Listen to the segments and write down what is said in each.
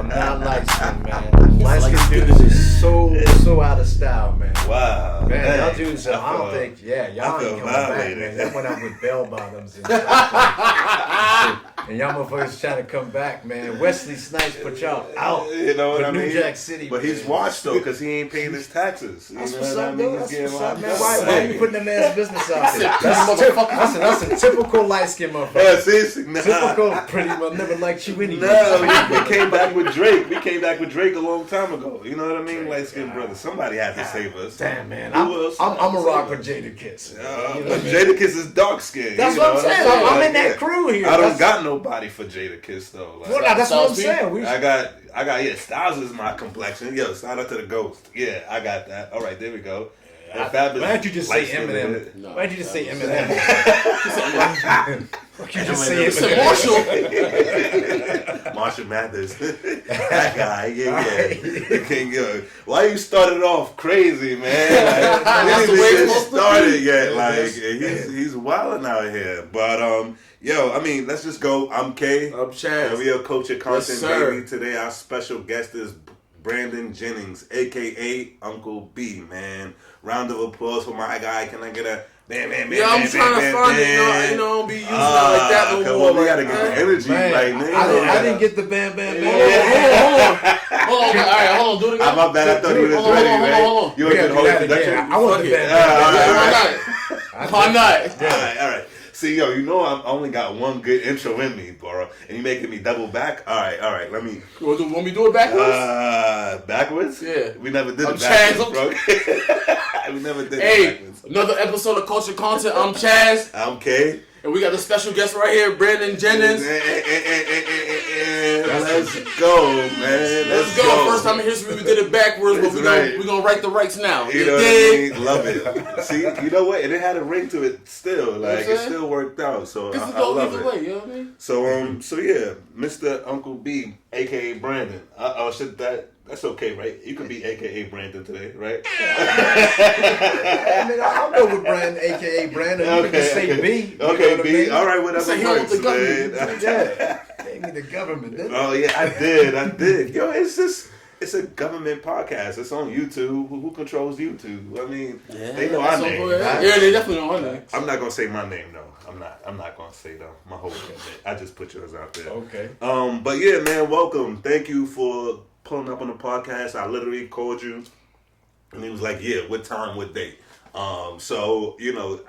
Not light skin, man. Light skin dudes is so out of style, man. Wow. Man, y'all dudes, I don't think, y'all ain't coming back, man. Y'all went out with bell bottoms and and y'all motherfuckers trying to come back, man. Wesley Snipes put y'all out. You know what I mean? New Jack City. But he's watched though, because he ain't paying his taxes. That's what's up, though. That's what's up, man. Why are you putting that man's business out there? That's a typical light skin motherfucker. Yeah, seriously. Typical pretty much never liked you anyway. No, we came back with Drake. We came back with Drake a long time ago. You know what I mean? Light skinned brother. Somebody had to save us. Damn, man. I'm a rock with Jada Kiss. You know Jada Kiss is dark skinned. That's what I'm saying. I'm in that crew here. I don't got nobody for Jada Kiss though. Like, well, that's what I'm saying. I got Styles is my complexion. Yo, shout out to the Ghost. Yeah, I got that. All right, there we go. Why don't you just say Eminem? No, Why don't you just say Eminem? You just say Marshall. Marshall Mathers. That guy. Yeah. The king. Yo, why you started off crazy, man? Like, he didn't even get started yet. Like, he's wilding out here. But yo, I mean, let's just go. I'm Kay. I'm Chaz. And we are Culture Content, Yes, sir. baby. Today, our special guest is Brandon Jennings, a.k.a. Uncle B, man. Round of applause for my guy. Can I get a bam, bam, bam, yeah, I'm bam, trying bam, to find bam, it. I don't be using it like that no more. We gotta get the energy right now. I didn't get the bam, bam, bam. Hold on. All right, hold on. Do it again. My bad. I thought you was ready, man. Hold on. You want to do the whole introduction? I want the bam, bam. Why not? All right. See, yo, you know I only got one good intro in me, bro, and you making me double back. All right. Let me. Want me to do it backwards? Backwards? Yeah. We never did I'm it backwards, Chaz. bro. We never did it Hey, backwards. another episode of Culture Content. I'm Chaz, I'm Kay. and we got a special guest right here, Brandon Jennings. Let's go, man. Let's go. First time in history we did it backwards, but we're gonna right the rights now. You know what I mean? Love it. See, you know what? And it had a ring to it still. Like, it still worked out. So I love it. Way, you know what I mean? So yeah, Mr. Uncle B, aka Brandon. That's okay, right? You can be aka Brandon today, right? I mean, I'll go with Brandon, aka Brandon. You can just say B. Okay, B. I mean? All right, whatever works, man. Yeah, gave me the government, didn't Oh yeah, I did. Yo, it's a government podcast. It's on YouTube. Who controls YouTube? I mean, they know our name. Yeah, they definitely know our name. I'm not gonna say my name though. I'm not gonna say though my whole name. I just put yours out there. Okay. But yeah, man, welcome. Thank you for pulling up on the podcast. I literally called you, and he was like, "Yeah, what time, what date?" So you know,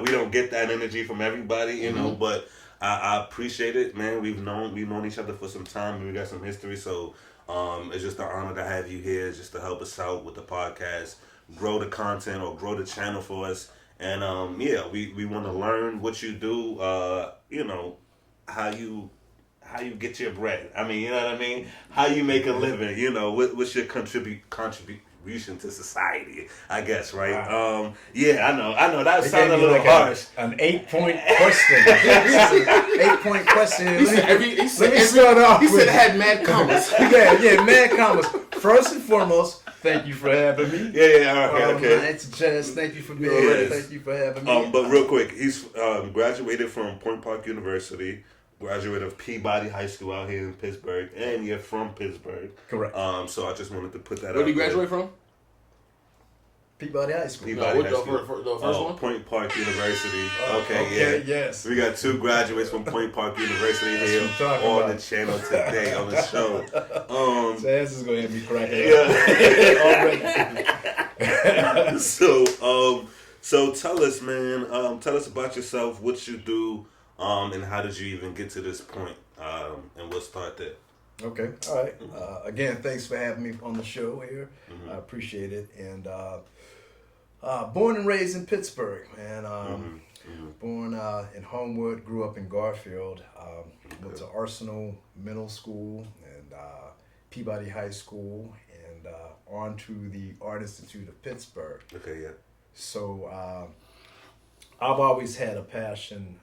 we don't get that energy from everybody, you know, but I appreciate it, man. We've known each other for some time, and we got some history. So it's just an honor to have you here, just to help us out with the podcast, grow the content or grow the channel for us. And yeah, we want to learn what you do. You know, how you get your bread. I mean, you know what I mean? How you make a living, you know, what's your contribution to society, I guess, right? Wow. Yeah, I know. That sounded a little harsh. An 8-point question. 8-point question. He said it had mad commas. yeah, mad commas. First and foremost, thank you for having me. Yeah, okay. It's Jess. Thank you for being here. Thank you for having me. But real quick, he's graduated from Point Park University, graduate of Peabody High School out here in Pittsburgh, and you're from Pittsburgh. Correct. So I just wanted to put that out. Where did you graduate from? Peabody High School. The first one? Point Park University. Okay, yes. We got 2 graduates from Point Park University here on the channel today on the show. Jazz is going to have me cracking already. So tell us, man. Tell us about yourself, what you do, and how did you even get to this point? And we'll start there. Okay. All right. Again, thanks for having me on the show here. I appreciate it. And born and raised in Pittsburgh, man. Born in Homewood, grew up in Garfield. Went to Arsenal Middle School and Peabody High School, and on to the Art Institute of Pittsburgh. Okay, yeah. So I've always had a passion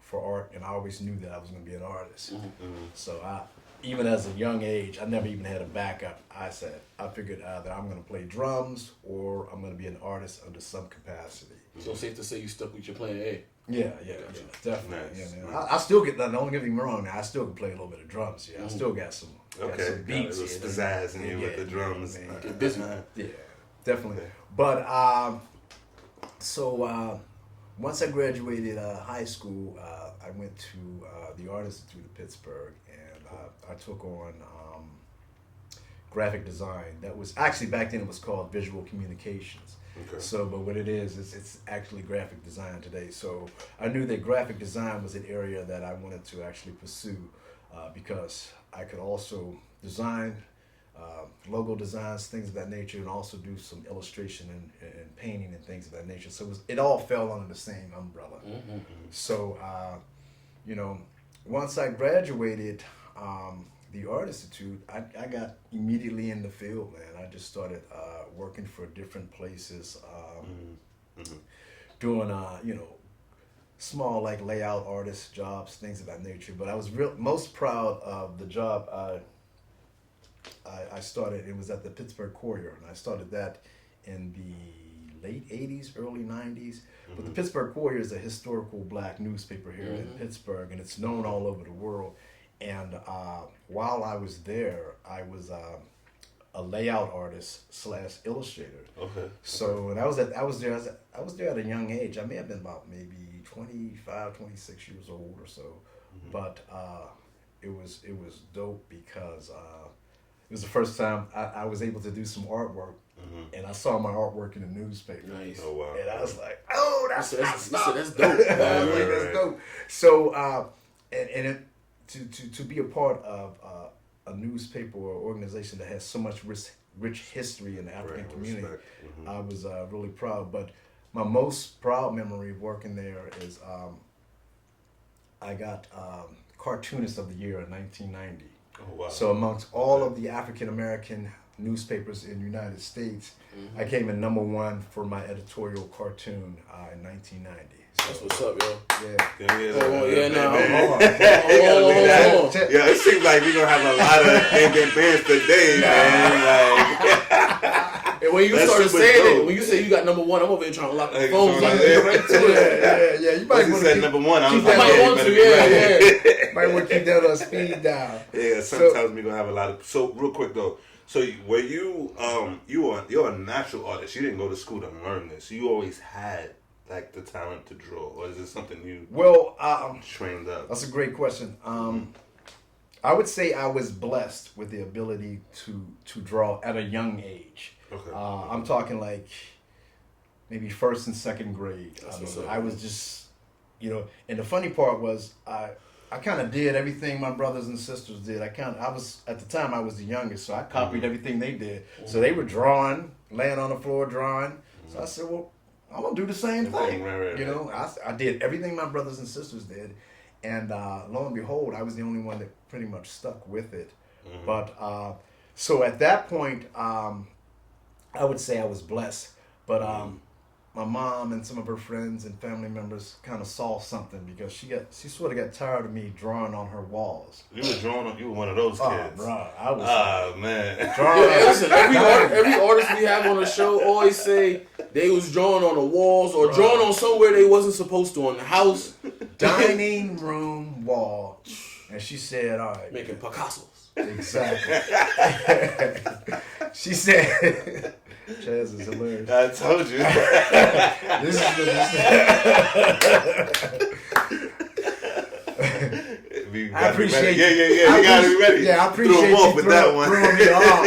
for art, and I always knew that I was going to be an artist. So even as a young age, I never even had a backup. I figured either I'm going to play drums or I'm going to be an artist under some capacity. So safe to say you stuck with your plan A. Yeah, definitely. Nice. Yeah, man. I still get, don't get me wrong, I still can play a little bit of drums. Yeah, I still got some, some beats. Got a little pizzazz in you with the drums. Man. Get busy. Yeah, definitely. But once I graduated high school, I went to the Art Institute of Pittsburgh, and I took on graphic design. That was actually, back then it was called visual communications. Okay. So, but what it is it's actually graphic design today. So I knew that graphic design was an area that I wanted to actually pursue because I could also design logo designs, things of that nature, and also do some illustration and painting and things of that nature. So it all fell under the same umbrella. Mm-hmm. So, once I graduated the Art Institute, I got immediately in the field, man. I just started working for different places, doing, small like layout artist jobs, things of that nature. But I was most proud of the job I started. It was at the Pittsburgh Courier, and I started that in the late 80s, early 90s. But the Pittsburgh Courier is a historical black newspaper here in Pittsburgh, and it's known all over the world. And while I was there, I was a layout artist / illustrator. Okay. So, and I was there at a young age. I may have been about maybe 25, 26 years old or so. But it was dope because it was the first time I was able to do some artwork, and I saw my artwork in the newspaper. Nice. Oh wow. And I was like, "Oh, that's dope." That's dope. That's dope. So, to be a part of a newspaper or organization that has so much rich history in the African community, I was really proud. But my most proud memory of working there is I got Cartoonist of the Year in 1990. Oh wow. So amongst all of the African American newspapers in the United States, I came in #1 for my editorial cartoon in 1990. So, That's what's up, yo. yeah. Hold on. Yeah, it seems like we're gonna have a lot of bands today, man. And when you started saying it, when you say you got #1, I'm over here trying to lock the phones. Like, right to it. Yeah. You might want said to #1. I was I might want to, yeah. might want to keep that on speed dial. Yeah, sometimes we're gonna have a lot of. So real quick though, so were you're a natural artist. You didn't go to school to learn this. You always had like the talent to draw, or is it something you trained up? That's a great question. I would say I was blessed with the ability to draw at a young age. Okay. I'm talking like maybe first and second grade. I was just, and the funny part was I kind of did everything my brothers and sisters did. I was at the time I was the youngest, so I copied everything they did. So they were drawing, laying on the floor drawing. So I said, well, I'm gonna do the same thing. Right. I did everything my brothers and sisters did, and lo and behold, I was the only one that pretty much stuck with it. But so at that point, I would say I was blessed. But my mom and some of her friends and family members kind of saw something because she sort of got tired of me drawing on her walls. You were one of those kids. Bro, I was. Man. Listen, every artist we have on the show always say they was drawing on the walls or drawing on somewhere they wasn't supposed to, on the house. Dining room wall. And she said, all right. Making Picassos. Exactly. She said, Chaz is hilarious. I told you. This is I appreciate you. Yeah. You gotta be ready. Yeah, I appreciate you with that one. throwing me off.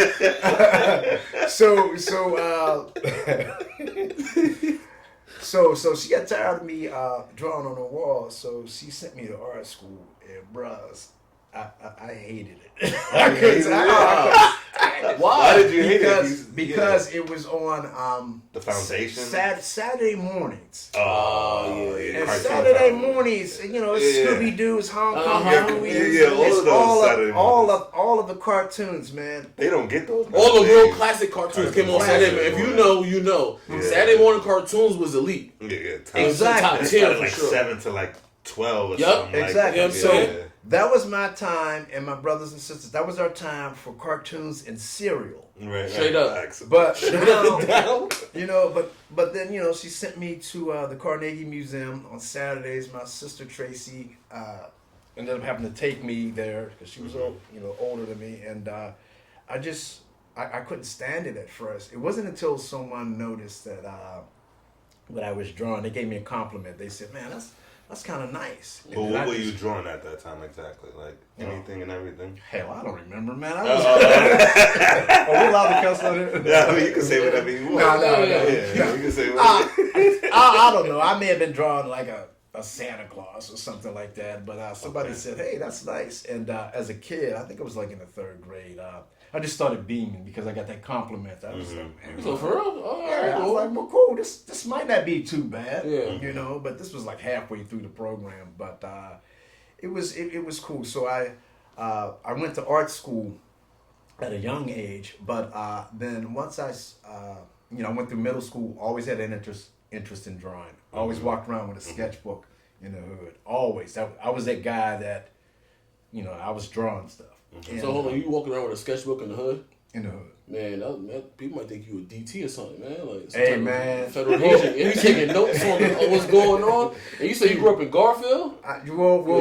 So she got tired of me drawing on the wall. So she sent me to art school, and bruh, I hated it. Why did you hate it? Because it was on the foundation Saturday mornings. Oh yeah. And Saturday mornings, Scooby Doo's Hong Kong movies. All of the cartoons, man. They don't get those. All the real classic cartoons came on Saturday. If you know, you know. Yeah. Saturday morning cartoons was elite. Yeah. Exactly. Top 10 for like sure. 7 to like 12 or something. Exactly. Like that. that was my time, and my brothers and sisters. That was our time for cartoons and cereal. Right, Straight up. But Down. but then she sent me to the Carnegie Museum on Saturdays. My sister Tracy ended up having to take me there because she was older than me, and I couldn't stand it at first. It wasn't until someone noticed that when I was drawing, they gave me a compliment. They said, "Man, that's kind of nice." But what were you drawing at that time exactly? Like anything and everything? Hell, I don't remember, man. I was. Are we allowed to cuss on it? Yeah, I mean, you can say whatever you want. No. Yeah, you can say whatever. I don't know. I may have been drawing like a Santa Claus or something like that, but somebody said, "Hey, that's nice." And as a kid, I think it was like in the 3rd grade, I just started beaming because I got that compliment. I was like, man, So for real? I was like, well, cool. This might not be too bad, Yeah. But this was like halfway through the program, but it was cool. So I went to art school at a young age, but then once I went through middle school, always had an interest in drawing. Always walked around with a sketchbook in the hood. Always. I was that guy that, I was drawing stuff. And, So hold on, you walking around with a sketchbook in the hood? In the hood. Man, that people might think you a DT or something, man. Like some Hey, type of man. federal agent. And you taking notes on what's going on. And you say you grew up in Garfield? You born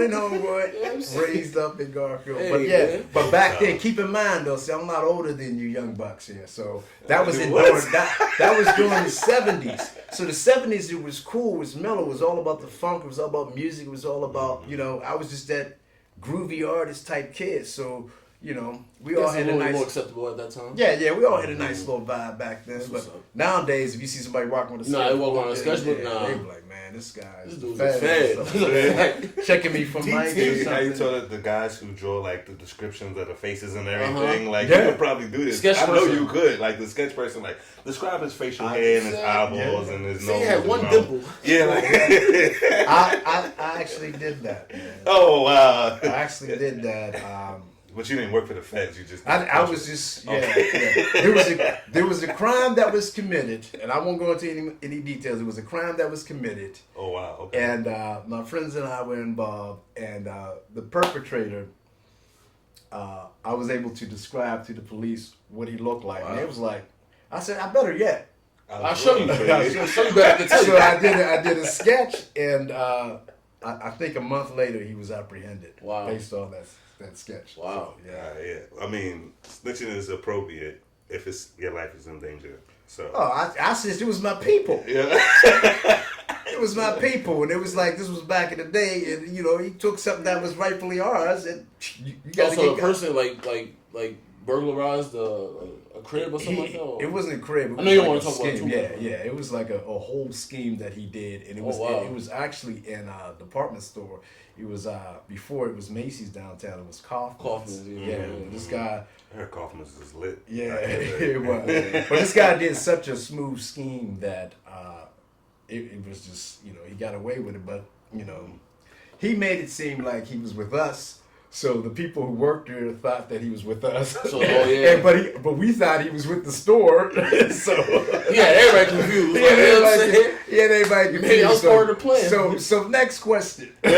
in Homewood, raised up in Garfield. Hey, but back then, keep in mind though, see, I'm a lot older than you young bucks here. So that was during the 70s. So the 70s, it was cool, it was mellow, it was all about the funk, it was all about music, it was all about, I was just that groovy artist type kid. So we all had a nice. More acceptable at that time. Yeah, we all had a nice little vibe back then. But nowadays, if you see somebody walking with a sketchbook, they walk around a sketchbook. They be like, man, this guy is dude's fed. Checking me for Mike. How you told the guys who draw like the descriptions of the faces and everything, like Yeah. you could probably do this. Sketch I know person. you could. Like the sketch person, like describe his facial hair and his eyeballs and his nose. He had and one mouth. dimple. Yeah, like. I actually did that, man. Oh wow! I actually did that. But you didn't work for the feds. You just. I was just There was a crime that was committed, and I won't go into any details. It was a crime that was committed, Oh wow! Okay. and my friends and I were involved, and the perpetrator. I was able to describe to the police what he looked like, and it was like, I said, I better yet. I'll show you. I'll show you better to tell you. So I did a sketch, and I think a month later he was apprehended. Wow. Based on that sketch. Wow. So, yeah. Yeah. I mean, snitching is appropriate if your life is in danger. So. Oh, I said it was my people. Yeah. It was my people, and it was like this was back in the day, and he took something that was rightfully ours, and you got to Also, the person like burglarized a crib or something like that. Or? It wasn't a crib. I know you don't like want to talk about scheme. it too much. Yeah. It was like a whole scheme that he did, and it was it was actually in a department store. It was before it was Macy's downtown. It was Kaufman's. Yeah. This guy. I heard Kaufman's is lit. Yeah, it was. But this guy did such a smooth scheme that it was just he got away with it. But he made it seem like he was with us. So the people who worked there thought that he was with us. So, but we thought he was with the store. So everybody confused. Everybody confused. Maybe I was part of the plan. So next question. All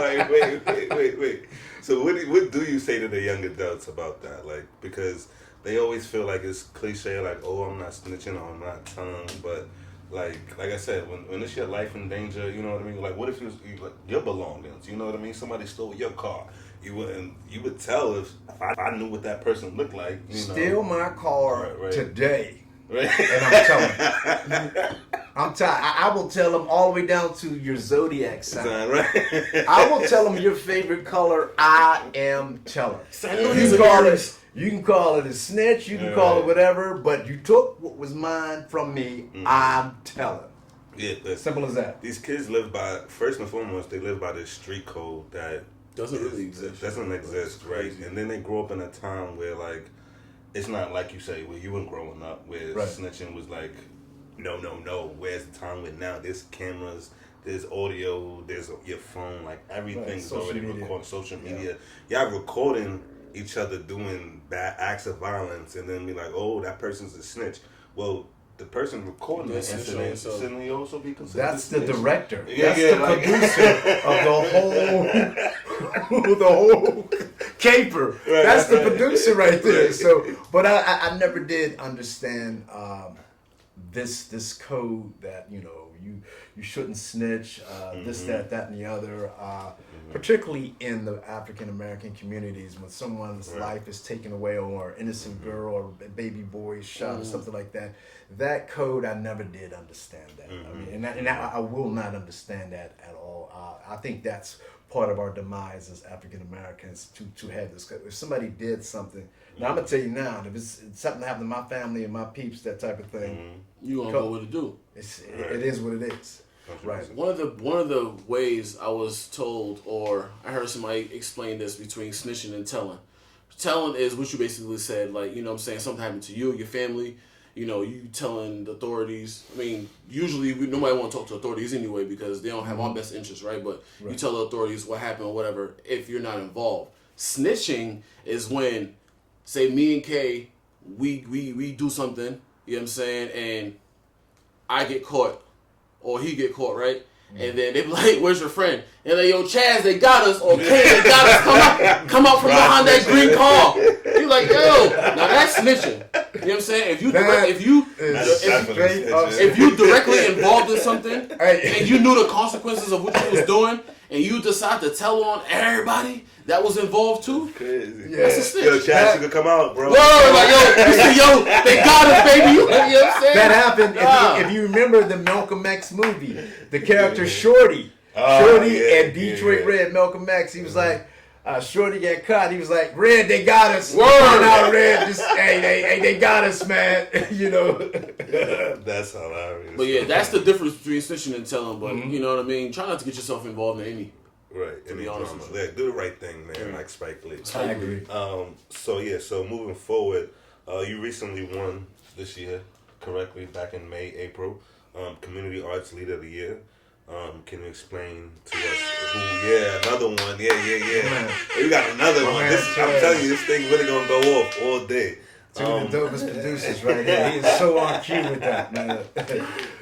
right, wait. So what do you say to the young adults about that? Like, because they always feel like it's cliche, like, oh, I'm not snitching or I'm not telling, but like I said, when it's your life in danger, you know what I mean? Like, what if your belongings, you know what I mean? Somebody stole your car. You would tell if I knew what that person looked like. Steal my car today. Right. And I'm telling I will tell them all the way down to your zodiac sign. Right. I will tell them your favorite color. I am telling. You can call it a snitch. You can call it whatever. But you took what was mine from me. I'm telling. Yeah. Simple as that. These kids live by, first and foremost, they live by this street code that doesn't really exist. Doesn't exist, right? And then they grow up in a time where like it's not like you say where you were growing up where snitching was like no. Where's the time with now? There's cameras, there's audio, there's your phone, like everything's already recorded. Social media. Y'all recording each other doing bad acts of violence and then be like, oh, that person's a snitch. Well, the person recording the incident shouldn't he also be considered? That's the director. Yeah, That's yeah, the like, producer of the whole caper. Right, That's the right. producer right there. Right. So, but I never did understand this code that you shouldn't snitch, this, that, and the other. Particularly in the African American communities, when someone's life is taken away, or an innocent girl or a baby boy is shot or something like that, that code I never did understand that. I mean, and I will not understand that at all. I think that's part of our demise as African Americans to have this code. If somebody did something, now I'm gonna tell you now, if it's something happened to my family and my peeps, that type of thing, you gonna know what to do. It is what it is. Right. One of the ways I was told, or I heard somebody explain this between snitching and telling. Telling is what you basically said, like, you know what I'm saying, something happened to you, your family, you telling the authorities. I mean, usually nobody want to talk to authorities anyway because they don't have our best interests, right? But you tell the authorities what happened or whatever if you're not involved. Snitching is when, say, me and Kay, we do something, you know what I'm saying, and I get caught. Or he get caught, right? And then they be like, "Where's your friend?" And like, "Yo, Chaz, they got us." Or "Kay, they got us. Come out from behind that green car." You like, "Yo, now that's snitching." You know what I'm saying? If you directly involved in something and you knew the consequences of what you was doing, and you decide to tell on everybody that was involved too, crazy. Yeah. That's a snitch. Yo, Chaz, you could come out, bro. Whoa, like, yo, they got us, baby. You know what I'm saying? That happened. If you remember the Malcolm X movie, the character Shorty and Detroit Red, Malcolm X, he was like, Shorty got caught. He was like, "Red, they got us. Word out, Red. Just hey, they got us, man." That's hilarious. But yeah, that's the difference between snitching and telling. But you know what I mean. Try not to get yourself involved in any. Right. To be honest with you. Yeah, do the right thing, man. Like Spike Lee. I agree. So moving forward, you recently won this year, correctly, back in April, Community Arts Leader of the Year. Can you explain to us who? Yeah, another one. Yeah. We got another one. I'm telling you, this thing really gonna go off all day. Two of the dopest producers right here. He is so on cue with that, man.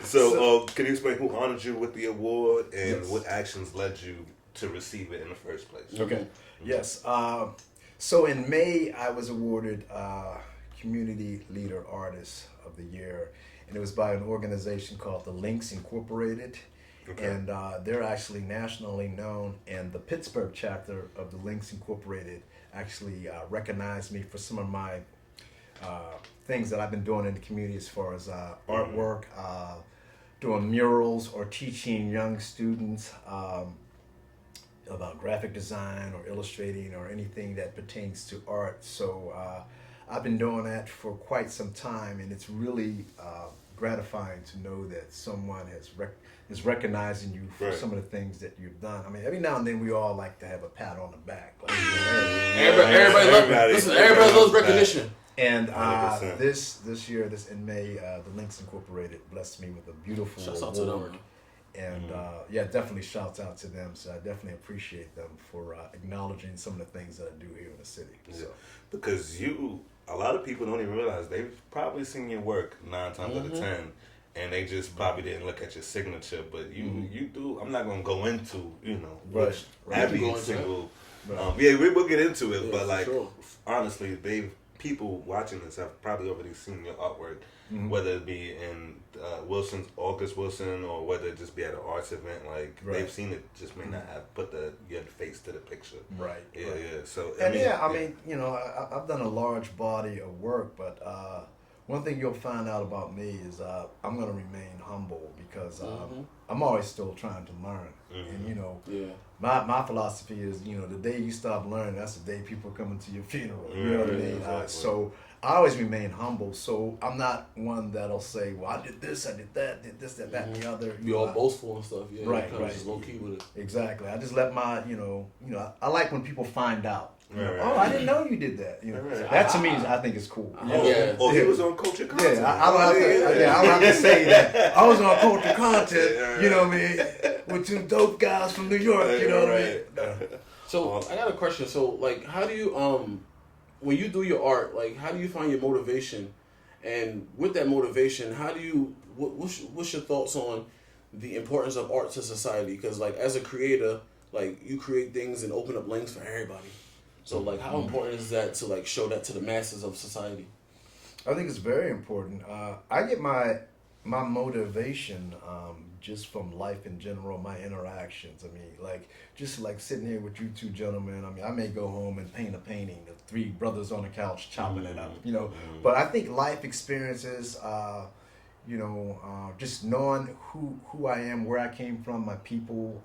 So, can you explain who honored you with the award and what actions led you to receive it in the first place? Okay. Yes. So in May, I was awarded Community Leader Artist of the Year, and it was by an organization called the Links Incorporated. Okay. And they're actually nationally known, and the Pittsburgh chapter of the Links Incorporated actually recognized me for some of my things that I've been doing in the community as far as artwork, doing murals, or teaching young students about graphic design or illustrating or anything that pertains to art. So I've been doing that for quite some time, and it's really gratifying to know that someone is recognizing you for some of the things that you've done. I mean, every now and then we all like to have a pat on the back. Like, everybody loves recognition. And this year, in May, the Links Incorporated blessed me with a beautiful award. And definitely shouts out to them. So I definitely appreciate them for acknowledging some of the things that I do here in the city. So. Because a lot of people don't even realize they've probably seen your work 9 times out of 10. And they just probably didn't look at your signature, but you do. I'm not gonna go into every single. We'll get into it, but like honestly, people watching this have probably already seen your artwork, whether it be in August Wilson, or whether it just be at an arts event. Like they've seen it, just may not have put your face to the picture. Right. Yeah. So I mean, I've done a large body of work, but. One thing you'll find out about me is I'm going to remain humble because I'm always still trying to learn. And, my philosophy is, the day you stop learning, that's the day people are coming to your funeral. You know what I mean? Exactly. So I always remain humble. So I'm not one that'll say, well, I did this, I did that, that, and the other. Be all boastful and stuff. Yeah, right. Just low key with it. Exactly. I just let my, I like when people find out. Right. Oh, I didn't know you did that. That to me, I think is cool. He was on Culture Content. Yeah, I don't have to say that. I was on Culture Content. You know what I mean? With 2 dope guys from New York. You know what I mean? So I got a question. So like, how do you when you do your art, like, how do you find your motivation And with that motivation, how do you? What's your thoughts on the importance of art to society? Because like as a creator, like you create things and open up links for everybody. So like, how important is that to like show that to the masses of society? I think it's very important. I get my motivation just from life in general, my interactions. I mean, like just like sitting here with you two gentlemen. I mean, I may go home and paint a painting of three brothers on the couch chopping it up, you know. But I think life experiences, just knowing who I am, where I came from, my people,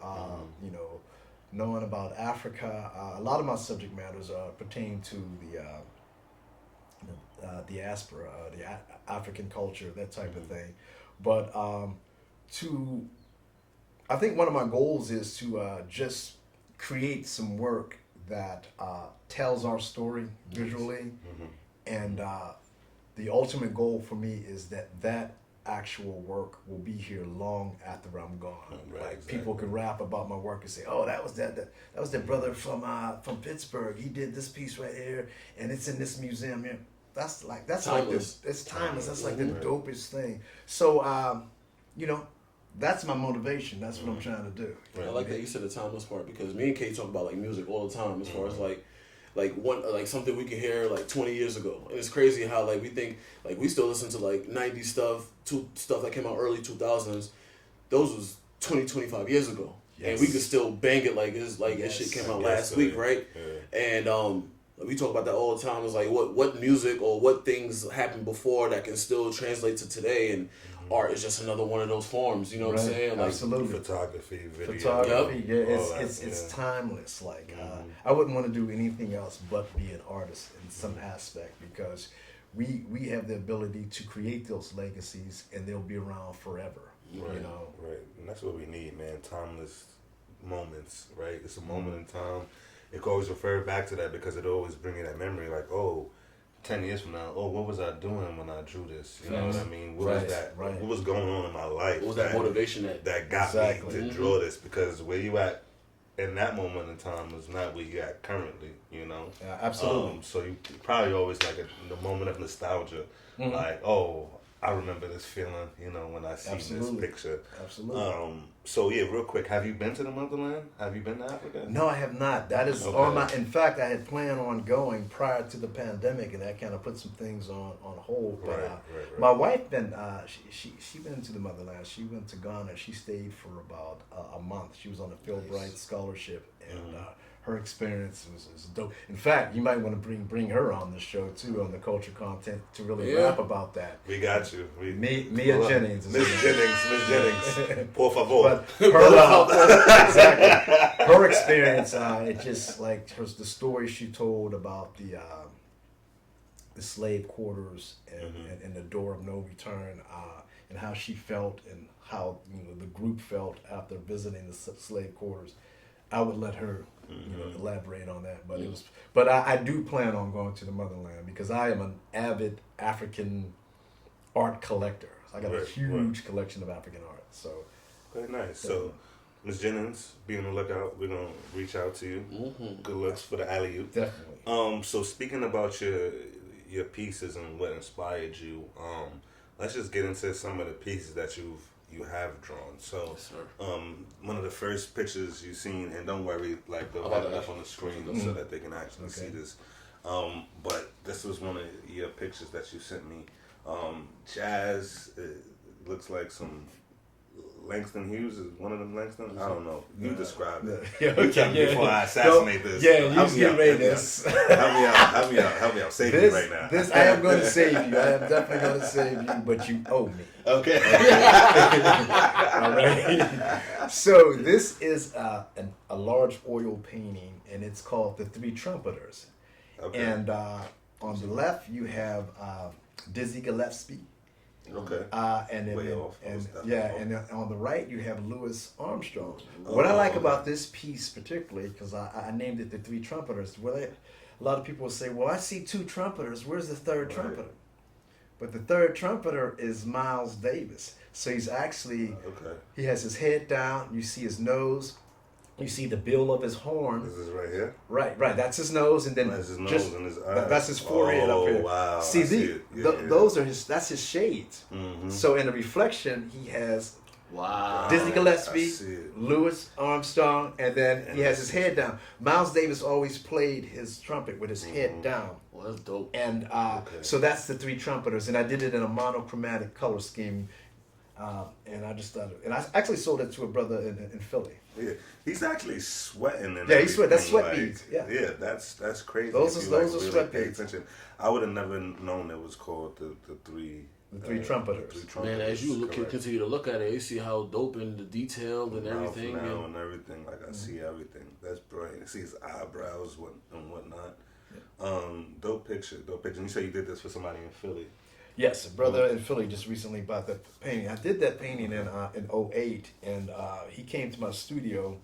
knowing about Africa. A lot of my subject matters pertain to the diaspora, the African culture, that type of thing. But I think one of my goals is to just create some work that tells our story visually, and the ultimate goal for me is that actual work will be here long after I'm gone. Right, like exactly. people can rap about my work and say, "Oh, that was that was that brother from Pittsburgh. He did this piece right here, and it's in this museum here." That's Timeless. like it's timeless. That's like the dopest thing. So that's my motivation. That's what I'm trying to do. I like that you said the timeless part, because me and Kate talk about like music all the time as far as like something we can hear like 20 years ago. And it's crazy how like we think like we still listen to like 90s stuff that came out early 2000s. Those was 25 years ago. Yes. And we could still bang it like it's like this shit came out last week, right? Yeah. And we talk about that all the time. It's like what music or what things happened before that can still translate to today, and art is just another one of those forms. You know what I'm saying? Like, absolutely. Photography, video. Photography, Yep. it's timeless. Like I wouldn't want to do anything else but be an artist in some aspect, because we have the ability to create those legacies and they'll be around forever. Right, You know, right, and that's what we need, man. Timeless moments, right? It's a moment in time. It can always refer back to that because it always bring you that memory, like, 10 years from now, what was I doing when I drew this? You know what I mean? What was that? Right. What was going on in my life? what was that motivation that got Exactly. me to draw this? Because where you at in that moment in time is not where you at currently. You know? Yeah, absolutely. So you probably always like the moment of nostalgia, like, I remember this feeling, when I see this picture. Absolutely. So yeah, real quick, have you been to the motherland? Have you been to Africa? No, I have not. That is on my. In fact, I had planned on going prior to the pandemic, and that kind of put some things on hold. But Right. my wife been she been to the motherland. She went to Ghana. She stayed for about a month. She was on a Fulbright scholarship, and her experience was dope. In fact, you might want to bring her on the show too, on the culture content, to really rap about that. We got you. Mia Jennings. Miss Jennings. Por favor. But exactly. Her experience, it just like the story she told about the slave quarters and the door of no return, and how she felt and how the group felt after visiting the slave quarters. I would let her elaborate on that, but I do plan on going to the motherland because I am an avid African art collector. I got a huge collection of African art. So very nice. So, Ms. Jennings, be on the lookout. We're gonna reach out to you. Good looks for the alley-oop. Definitely. So speaking about your pieces and what inspired you, let's just get into some of the pieces that you have drawn. So, one of the first pictures you've seen, and don't worry, like they'll have it up on the screen so that they can actually see this. But this was one of your pictures that you sent me. Jazz, it looks like some Langston Hughes is one of them Langston. I don't know. You describe it. Before I assassinate this. Yeah, you made this. Help me out. Save me right now. I am going to save you. I am definitely going to save you, but you owe me. Okay. All right. So this is a large oil painting, and it's called The Three Trumpeters. Okay. And on the left you have Dizzy Gillespie. Okay. And then Way off. and then on the right you have Louis Armstrong. What I like about this piece particularly, because I named it The Three Trumpeters. A lot of people will say, "Well, I see two trumpeters. Where's the third trumpeter?" But the third trumpeter is Miles Davis. So he's actually he has his head down. You see his nose, You see the bill of his horn. This is right here? Right. That's his nose, and then that's his nose and his eyes. That's his forehead up here. Wow. See, those are that's his shades. Mm-hmm. So in the reflection, he has Dizzy I Gillespie, see it. Louis Armstrong, and then he has his head down. Miles Davis always played his trumpet with his head down. Well, that's dope. And so that's the three trumpeters, and I did it in a monochromatic color scheme. And I just thought, and I actually sold it to a brother in Philly. Yeah, he's actually sweating. And he's sweating. That's sweat like, beads. Yeah, that's crazy. Those are really sweat pay beads. attention. I would have never known it was called the three. The three trumpeters. Man, as you continue to look at it, you see how dope and the detailed and everything. And everything. Like I see everything. That's brilliant. I see his eyebrows and whatnot. Dope picture. And you say you did this for somebody in Philly. Yes, a brother in Philly just recently bought that painting. I did that painting in 2008, and he came to my studio,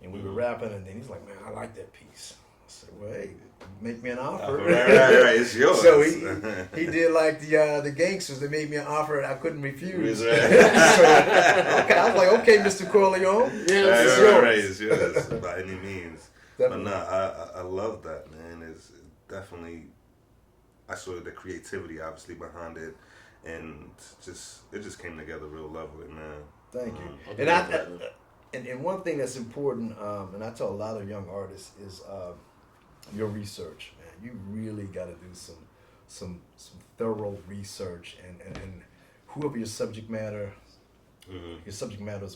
and we were rapping, and then he's like, "Man, I like that piece." I said, "Well, hey, make me an offer." Right, it's yours. So he did like the gangsters. They made me an offer, and I couldn't refuse. Right. So, okay, I was like, "Okay, Mr. Corleone, it's yours by any means." Definitely. But no, I love that, man. It's definitely. I saw the creativity obviously behind it, and it just came together real lovely, man. Thank you. And one thing that's important, and I tell a lot of young artists, is your research. Man, you really got to do some thorough research, and whoever your subject matters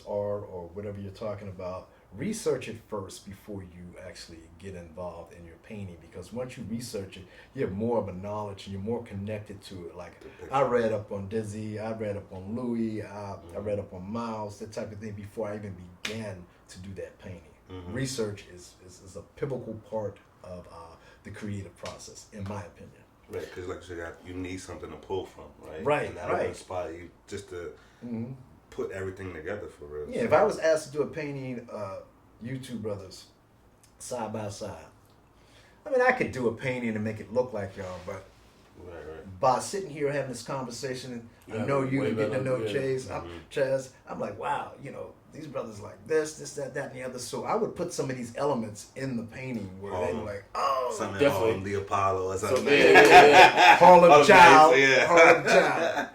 are, or whatever you're talking about. Research it first before you actually get involved in your painting, because once you research it, you have more of a knowledge and you're more connected to it. Like I read up on Dizzy, I read up on Louis, I read up on Miles, that type of thing before I even began to do that painting. Research is a pivotal part of the creative process, in my opinion. Right, because like you need something to pull from, right? Right, and that'll inspire you just to put everything together for real. Yeah, if I was asked to do a painting, you two brothers, side by side, I mean, I could do a painting and make it look like y'all, but by sitting here having this conversation, and I know you and getting to know Chaz, I'm like, wow, these brothers like this, that, and the other. So I would put some of these elements in the painting where they were like, oh, something definitely. Harlem, the Apollo or something. Harlem Child. Harlem Child.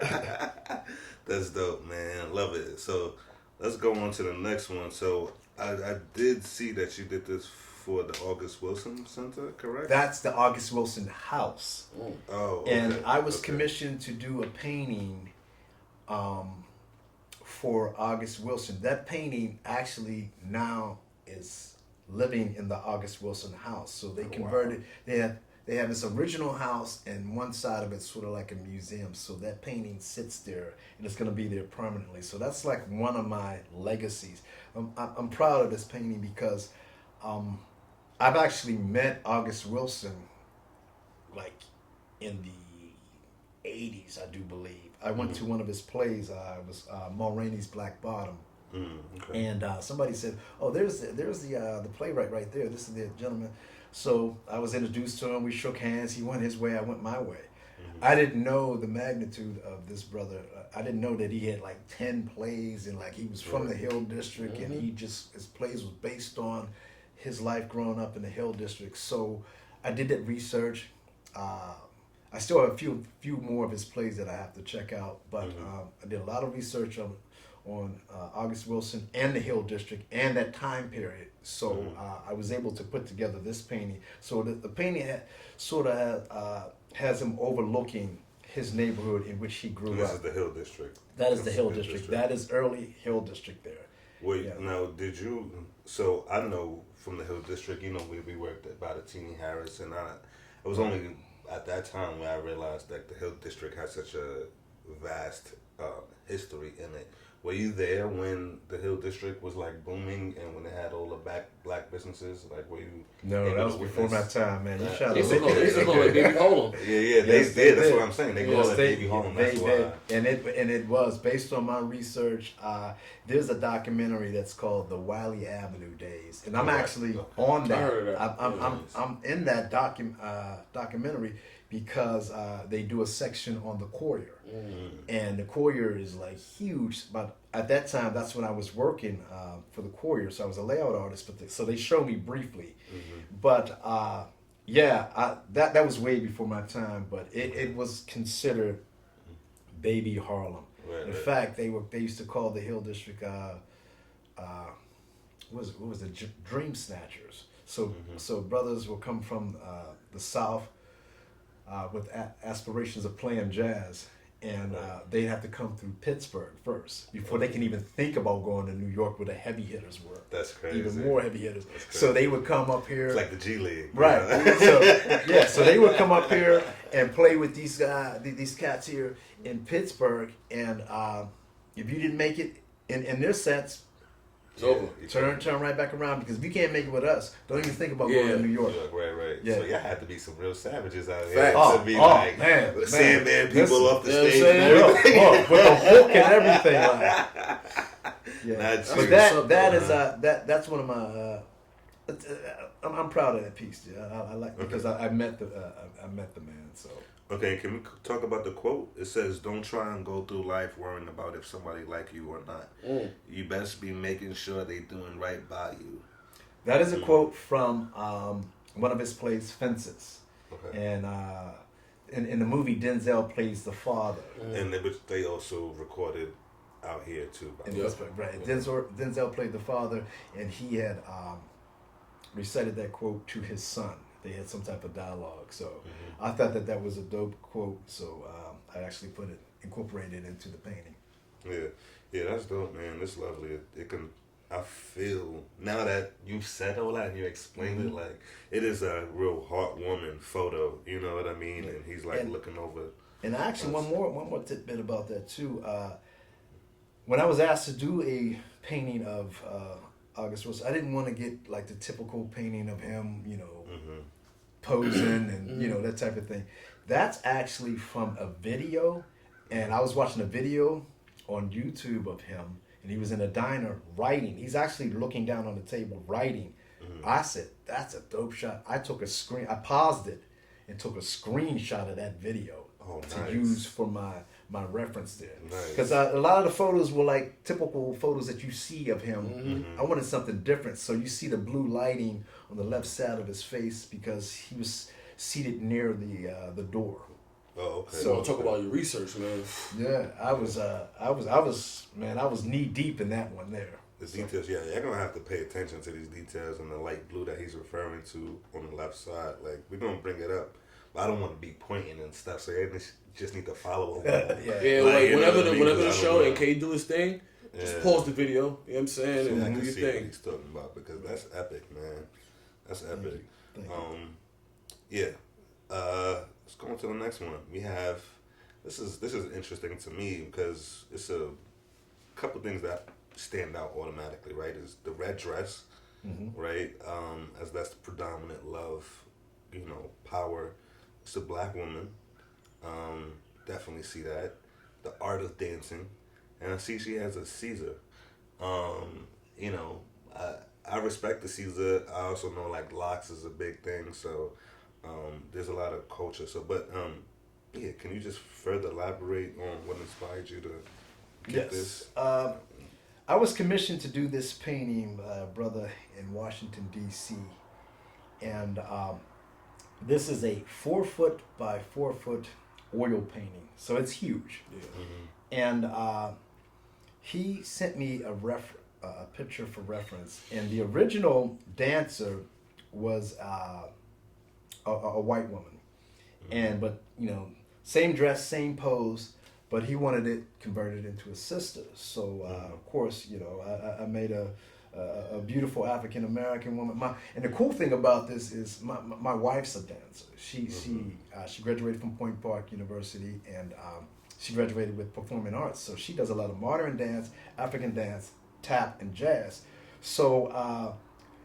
That's dope, man. Love it. So let's go on to the next one. So I did see that you did this for the August Wilson Center, correct? That's the August Wilson House. Oh, okay. And I was commissioned to do a painting for August Wilson. That painting actually now is living in the August Wilson House. So they converted. They have this original house, and one side of it's sort of like a museum. So that painting sits there, and it's going to be there permanently. So that's like one of my legacies. I'm proud of this painting because I've actually met August Wilson like in the 80s, I do believe. I went to one of his plays. It was Mulroney's Black Bottom. And somebody said, "Oh, there's the playwright right there. This is the gentleman." So I was introduced to him. We shook hands. He went his way. I went my way. I didn't know the magnitude of this brother. I didn't know that he had like 10 plays, and like he was from the Hill District, and his plays was based on his life growing up in the Hill District. So I did that research. I still have a few more of his plays that I have to check out, but I did a lot of research on August Wilson and the Hill District and that time period. So I was able to put together this painting. So the painting has him overlooking his neighborhood in which he grew up. This is the Hill District. That is the Hill District. That is early Hill District there. Wait, now did you? So I know from the Hill District, we worked by the Teeny Harris, and it was only at that time where I realized that the Hill District has such a vast history in it. Were you there when the Hill District was like booming and when they had all the black businesses? Like, were you? No, that was before my time, man. You shot They used to call it Baby Harlem. Yeah, they did. That's what I'm saying. They call it Baby Harlem. That's why. And it was based on my research. There's a documentary that's called The Wiley Avenue Days, and I'm actually on that. I'm in that documentary because they do a section on the Courier, and the Courier Courier is like huge, but at that time, that's when I was working for the Courier, so I was a layout artist. But so they showed me briefly, but that was way before my time. But it was considered baby Harlem. Right, In fact, they used to call the Hill District what was it, Dream Snatchers. So brothers will come from the South with aspirations of playing jazz, and they'd have to come through Pittsburgh first before they can even think about going to New York where the heavy hitters were. That's crazy. Even more heavy hitters. So they would come up here. It's like the G League. Right. So they would come up here and play with these cats here in Pittsburgh, and if you didn't make it in their sets, it's over. Turn right back around, because if you can't make it with us, don't even think about going to New York. Right. Yeah. So y'all had to be some real savages out here Facts. to be like man, Sandman people off the stage and everything. everything. With the hook and everything. Yeah. That's But that's one of my. I'm proud of that piece. Yeah. I like because I met the man. So. Okay, can we talk about the quote? It says, "Don't try and go through life worrying about if somebody like you or not. You best be making sure they doing right by you." That is a quote from one of his plays, Fences. Okay. And in the movie, Denzel plays the father. And they also recorded out here too. By the way. Right. Yeah. Denzel played the father, and he had recited that quote to his son. They had some type of dialogue. So I thought that was a dope quote. So I actually incorporated it into the painting. Yeah, that's dope, man. It's lovely. I feel, now that you've said all that and you explained it, like, it is a real heartwarming photo, you know what I mean? And he's like looking over. And actually, one more tidbit about that too. When I was asked to do a painting of August Wilson, I didn't want to get like the typical painting of him, posing and that type of thing. That's actually from a video, and I was watching a video on YouTube of him, and he was in a diner writing. He's actually looking down on the table writing. I said, "That's a dope shot." I paused it and took a screenshot of that video to use for my reference there. Because a lot of the photos were like typical photos that you see of him. I wanted something different. So you see the blue lighting on the left side of his face because he was seated near the door. Oh, okay. So talk about your research, man. Yeah, I was knee deep in that one there. The details, you're gonna have to pay attention to these details and the light blue that he's referring to on the left side. Like, we're gonna bring it up, but I don't want to be pointing and stuff. So you just need to follow along. Whenever the show and K do his thing, just pause the video. You know what I'm saying? So and I do can your see thing. what he's talking about, because that's epic, man. That's epic. Thank you. Let's go on to the next one. We have this is interesting to me because it's a couple things that stand out automatically, right? Is the red dress, right? As that's the predominant love, power. It's a black woman. Definitely see that. The art of dancing, and I see she has a Caesar. I respect the Caesar. I also know like locks is a big thing, so there's a lot of culture. So, but can you just further elaborate on what inspired you to get this? I was commissioned to do this painting, brother, in Washington, D.C. And this is a 4 foot by 4 foot oil painting. So it's huge. Yeah. And he sent me a picture for reference. And the original dancer was a white woman. But same dress, same pose, but he wanted it converted into a sister. So of course, I made a beautiful African American woman. And the cool thing about this is my wife's a dancer. She graduated from Point Park University, and she graduated with performing arts. So she does a lot of modern dance, African dance, tap, and jazz. So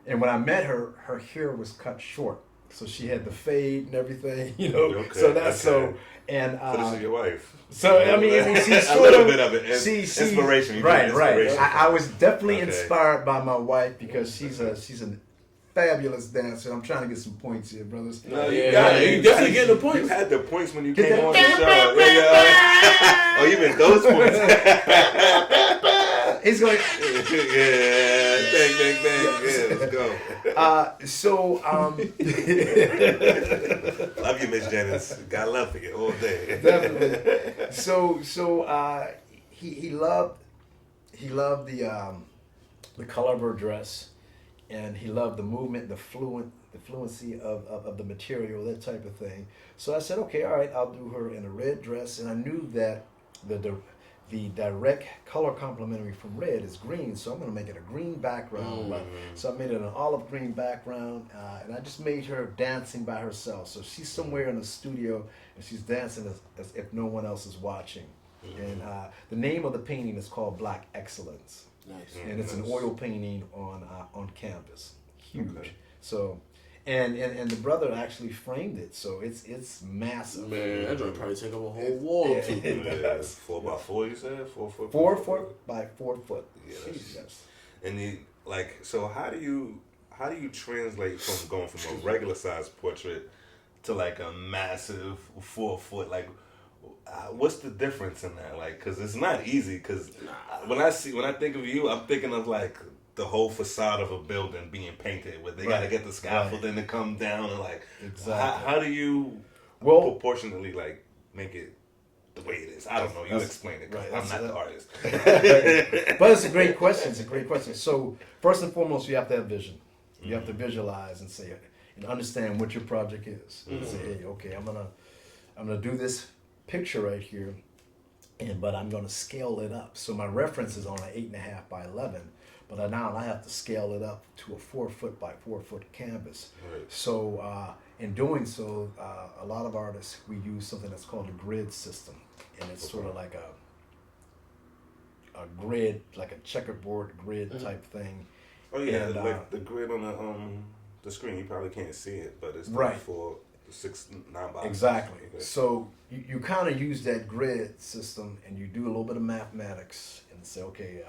and when I met her, her hair was cut short. So she had the fade and everything, Okay, so that's okay. so. And So this is your wife. So I mean, she's a little bit of it. Inspiration. Right. I was definitely inspired by my wife because she's an fabulous dancer. I'm trying to get some points here, brothers. No, You definitely getting the points. You had the points when you came on the show. Yeah. Oh, even those points. He's going. Yeah, bang. Yeah, let's go. Love you, Miss Jennings. Got love for you all day. Definitely. He loved the color of her dress, and he loved the movement, the fluency of the material, that type of thing. So I said, okay, all right, I'll do her in a red dress, and I knew that the direct color complementary from red is green, so I'm going to make it a green background. So I made it an olive green background, and I just made her dancing by herself. So she's somewhere in the studio, and she's dancing as if no one else is watching. And the name of the painting is called Black Excellence. Nice. And it's an oil painting on canvas. Huge. Okay. So, and the brother actually framed it, so it's massive. Man, that joint probably take up a whole wall or two. Yeah, 4x4, you said? 4 foot? 4 foot by 4 foot. Yes. And so how do you translate from going from a regular size portrait to like a massive 4 foot? Like, what's the difference in that? Like, because it's not easy. Because when I think of you, I'm thinking of like the whole facade of a building being painted, where they got to get the scaffolding to come down, and like, how do you proportionately like make it the way it is? I don't know. You explain it. I'm not the artist. But it's a great question. So first and foremost, you have to have vision. You have to visualize and say and understand what your project is. And say, hey, okay, I'm gonna do this picture right here, but I'm going to scale it up. So my reference is on an 8.5 by 11, but now I have to scale it up to a 4 foot by 4 foot canvas. Right. So in doing so, a lot of artists, we use something that's called a grid system, and it's sort of like a grid, like a checkerboard grid type thing. Oh yeah, and, like the grid on the screen. You probably can't see it, but it's for 6-9 boxes. Exactly. Okay. So you kind of use that grid system, and you do a little bit of mathematics and say, okay,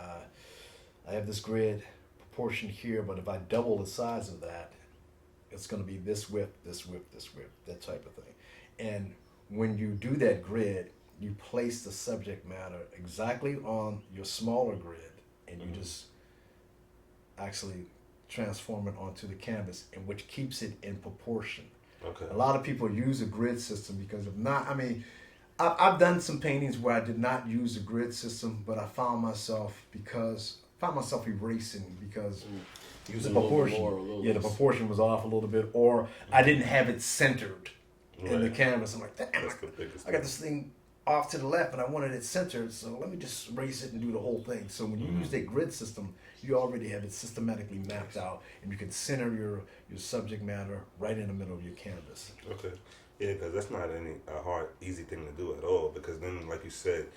I have this grid proportion here, but if I double the size of that, it's going to be this width, this width, this width, that type of thing. And when you do that grid, you place the subject matter exactly on your smaller grid, and you just actually transform it onto the canvas, and which keeps it in proportion. Okay. A lot of people use a grid system because of not. I mean, I've done some paintings where I did not use a grid system, but I found myself erasing because the proportion. The proportion was off a little bit, or I didn't have it centered in the canvas. I'm like, damn, I got this thing off to the left, and I wanted it centered, so let me just erase it and do the whole thing. So when you use that grid system, you already have it systematically mapped out, and you can center your subject matter right in the middle of your canvas. Okay. Yeah, because that's not a hard, easy thing to do at all, because then, like you said,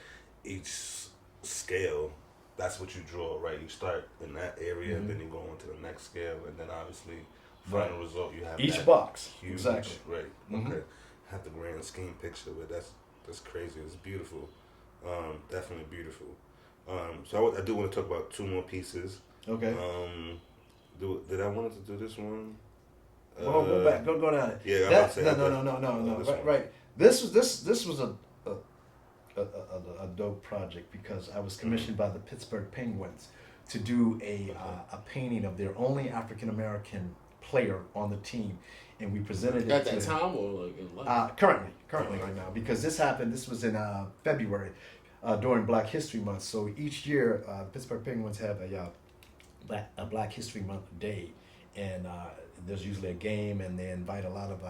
each scale, that's what you draw, right? You start in that area, and then you go on to the next scale, and then obviously, final result, you have each that box. Huge, exactly. Right. Okay. Have the grand scheme picture, but that's crazy. It's beautiful. Definitely beautiful. So I do want to talk about 2 more pieces. Okay. Did I want to do this one? Go back. Go down it. Yeah. No. Right. This was a dope project because I was commissioned by the Pittsburgh Penguins to do a painting of their only African American player on the team, and we presented it at that time or like in life? Currently right now, because this was in February during Black History Month. So each year the Pittsburgh Penguins have a Black History Month day, and there's usually a game, and they invite a lot of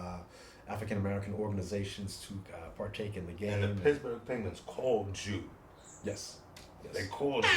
African American organizations to partake in the game. And the Pittsburgh Penguins called you. Yes. They called you.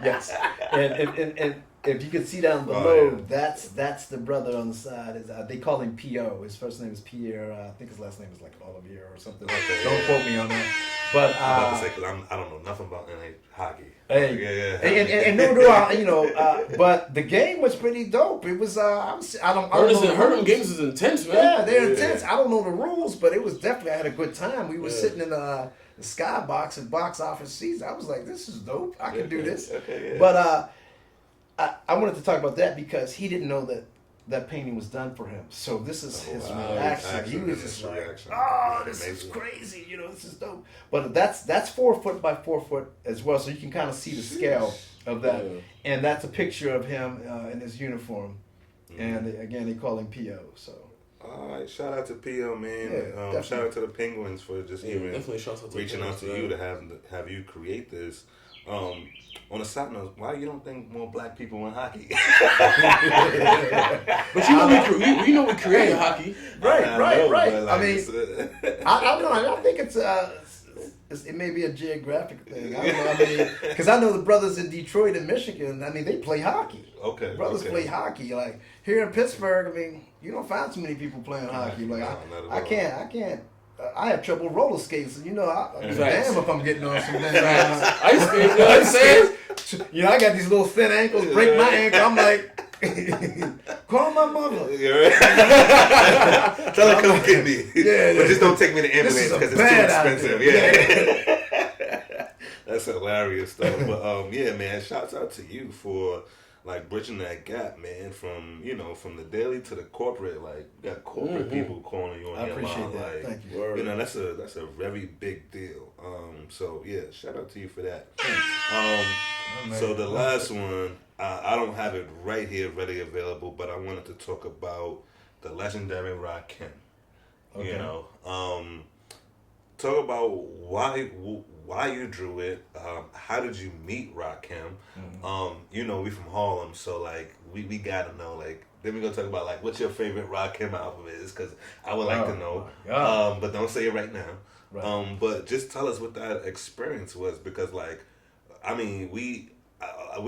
Yes. And if you can see down below, that's the brother on the side. They call him P.O. His first name is Pierre. I think his last name is like Olivier or something. Okay, Don't quote me on that. But I'm about to say, because I don't know nothing about NA hockey. Hey, and no do I, but the game was pretty dope. It was I don't know. Heard them games is intense, man. Yeah, they're intense. I don't know the rules, but it was definitely, I had a good time. We were sitting in the skybox and box office seats. I was like, this is dope. I can do this. Okay, yeah. But I wanted to talk about that because he didn't know that painting was done for him. So this is his reaction. He was just like, "Oh, this is crazy! You know, this is dope." But that's 4 foot by 4 foot as well, so you can kind of see the scale of that. Yeah. And that's a picture of him in his uniform. Mm-hmm. And again, they call him P.O. So. All right, shout out to P.O. man. Yeah, shout out to the Penguins for just even reaching out to you to have you create this. On a side note, why you don't think more black people in hockey? But you know we created hockey, right. I mean, I think it may be a geographic thing. I don't know. I mean, because I know the brothers in Detroit and Michigan. I mean, they play hockey. Okay, brothers play hockey. Like here in Pittsburgh, I mean, you don't find too many people playing hockey. Like I can't. I have trouble roller skates, and I'm damn if I'm getting on some damn. Ice skates, you know what I'm saying? I got these little thin ankles, break my ankle. I'm like, call my mother. Tell her come get me. Yeah, but just don't take me to ambulance because it's too expensive. Yeah. That's hilarious stuff. But yeah, man, shouts out to you for like bridging that gap, man, from the daily to the corporate. Like you got corporate people calling you on your line. I appreciate that. Like, thank you. That's a very big deal. So yeah, shout out to you for that. So the last one, I don't have it right here ready available, but I wanted to talk about the legendary Rakim. Okay. Talk about why you drew it. How did you meet Rakim? Mm-hmm. We from Harlem, so like we gotta know. Like then we gonna talk about like what your favorite Rakim album is, because I would like to know. But don't say it right now. Right. But just tell us what that experience was, because like, I mean, we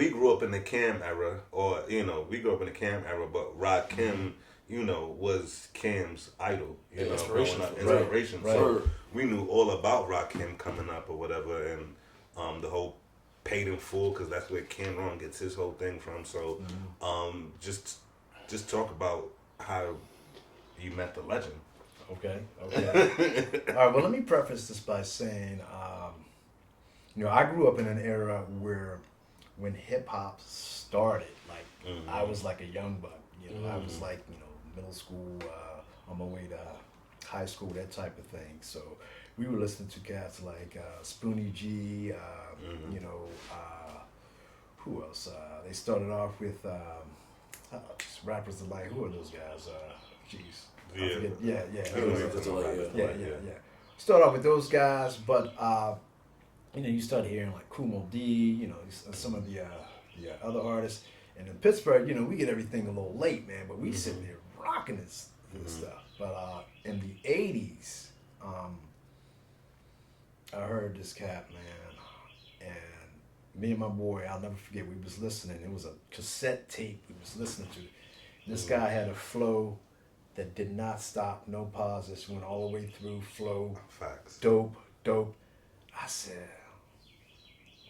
grew up in the Cam era, or we grew up in the Cam era, but Rakim, was Cam's idol, inspiration. Right. So we knew all about Rakim coming up or whatever, and the whole paid in full, because that's where Cameron gets his whole thing from. So just talk about how you met the legend. Okay. All right, well, let me preface this by saying, I grew up in an era where when hip-hop started, like, I was like a young buck, I was like, middle school, on my way to high school, that type of thing. So we were listening to cats like Spoonie G, who else? They started off with rappers like, who are those guys? Yeah. Start off with those guys, but you start hearing like Kumo D, some of the other artists. And in Pittsburgh, we get everything a little late, man, but we sitting there rocking this stuff. But in the 80s, I heard this cat, man, and me and my boy, I'll never forget, we was listening. It was a cassette tape we was listening to. This guy had a flow that did not stop, no pauses, went all the way through, flow. Facts. Dope. I said,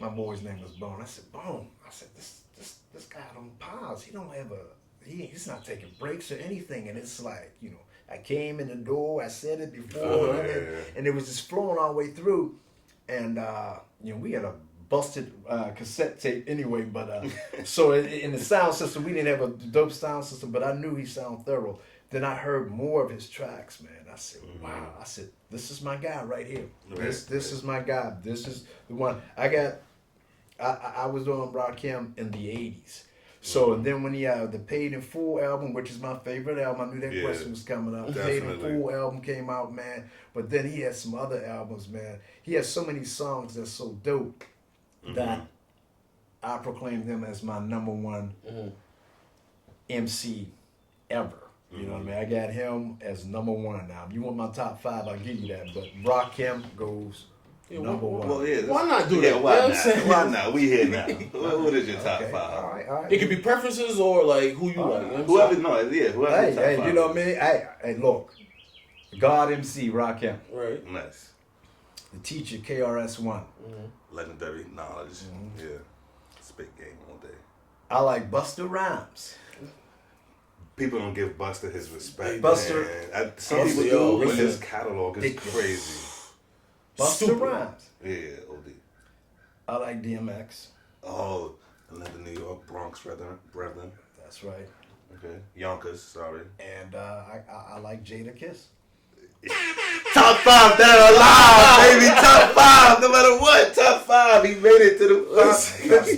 my boy's name was Bone. I said, Bone. I said, this guy don't pause. He don't have he's not taking breaks or anything. And it's like, I came in the door, I said it before, and it was just flowing all the way through. And, we had a busted cassette tape anyway, but so in the sound system, we didn't have a dope sound system, but I knew he sounded thorough. Then I heard more of his tracks, man. I said, wow. I said, this is my guy right here. This is my guy. This is the one. I was on Rakim in the 80s. So and then when he the Paid in Full album, which is my favorite album, I knew that question was coming up. The Paid in Full album came out, man. But then he had some other albums, man. He has so many songs that's so dope that I proclaim him as my number one MC ever. You know what I mean? I got him as number one now. If you want my top 5, I'll give you that. But Rakim goes number one. Well, yeah, why not do that? Why not? We here now. What is your top 5? All right. It could be preferences or like who you like. Whoever top 5. Hey, you know what I mean? Hey, look. God MC, Rakim. Right. Nice. The Teacher, KRS-One. Legendary knowledge. Yeah. Spit game all day. I like Busta Rhymes. People don't give Busta his respect. Busta. Some people do, but his catalog is crazy. Busta Rhymes. Yeah, OD. I like DMX. Oh, Another New York Bronx brethren. That's right. Okay. Yonkers, sorry. And I like Jada Kiss. Top 5 that are alive, baby. Top 5, no matter what. Top 5. He made it to the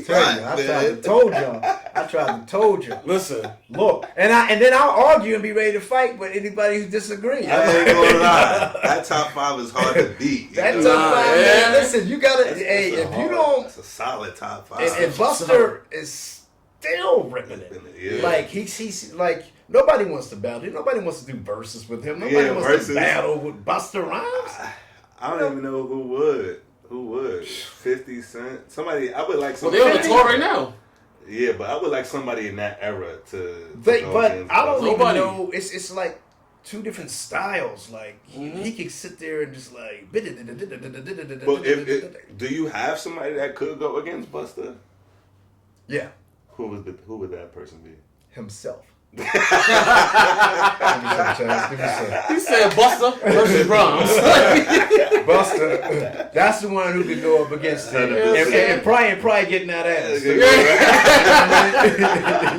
5. I tried to told you. Listen, Look, and then I'll argue and be ready to fight with anybody who disagrees. I ain't gonna lie. That top 5 is hard to beat. That You top know? five, man. Listen, you gotta. That's Hey, a if you hard- don't, That's a solid top 5. and Buster is still ripping it. Yeah. Like he's like nobody wants to battle him. Nobody wants to do verses with him. Nobody Yeah, wants verses. to battle with Buster Rhymes. I don't even know who would. Who would? 50 Cent? Somebody, I would like well, somebody. they're on the tour right now. Yeah, but I would like somebody in that era to But go against I don't Buster. even know. It's like two different styles. Like he could sit there and just like. But do you have somebody that could go against Buster? Yeah, Who would that person be? himself. He said Buster versus Rhymes. Buster, that's the one who can go up against him and probably getting that ass. You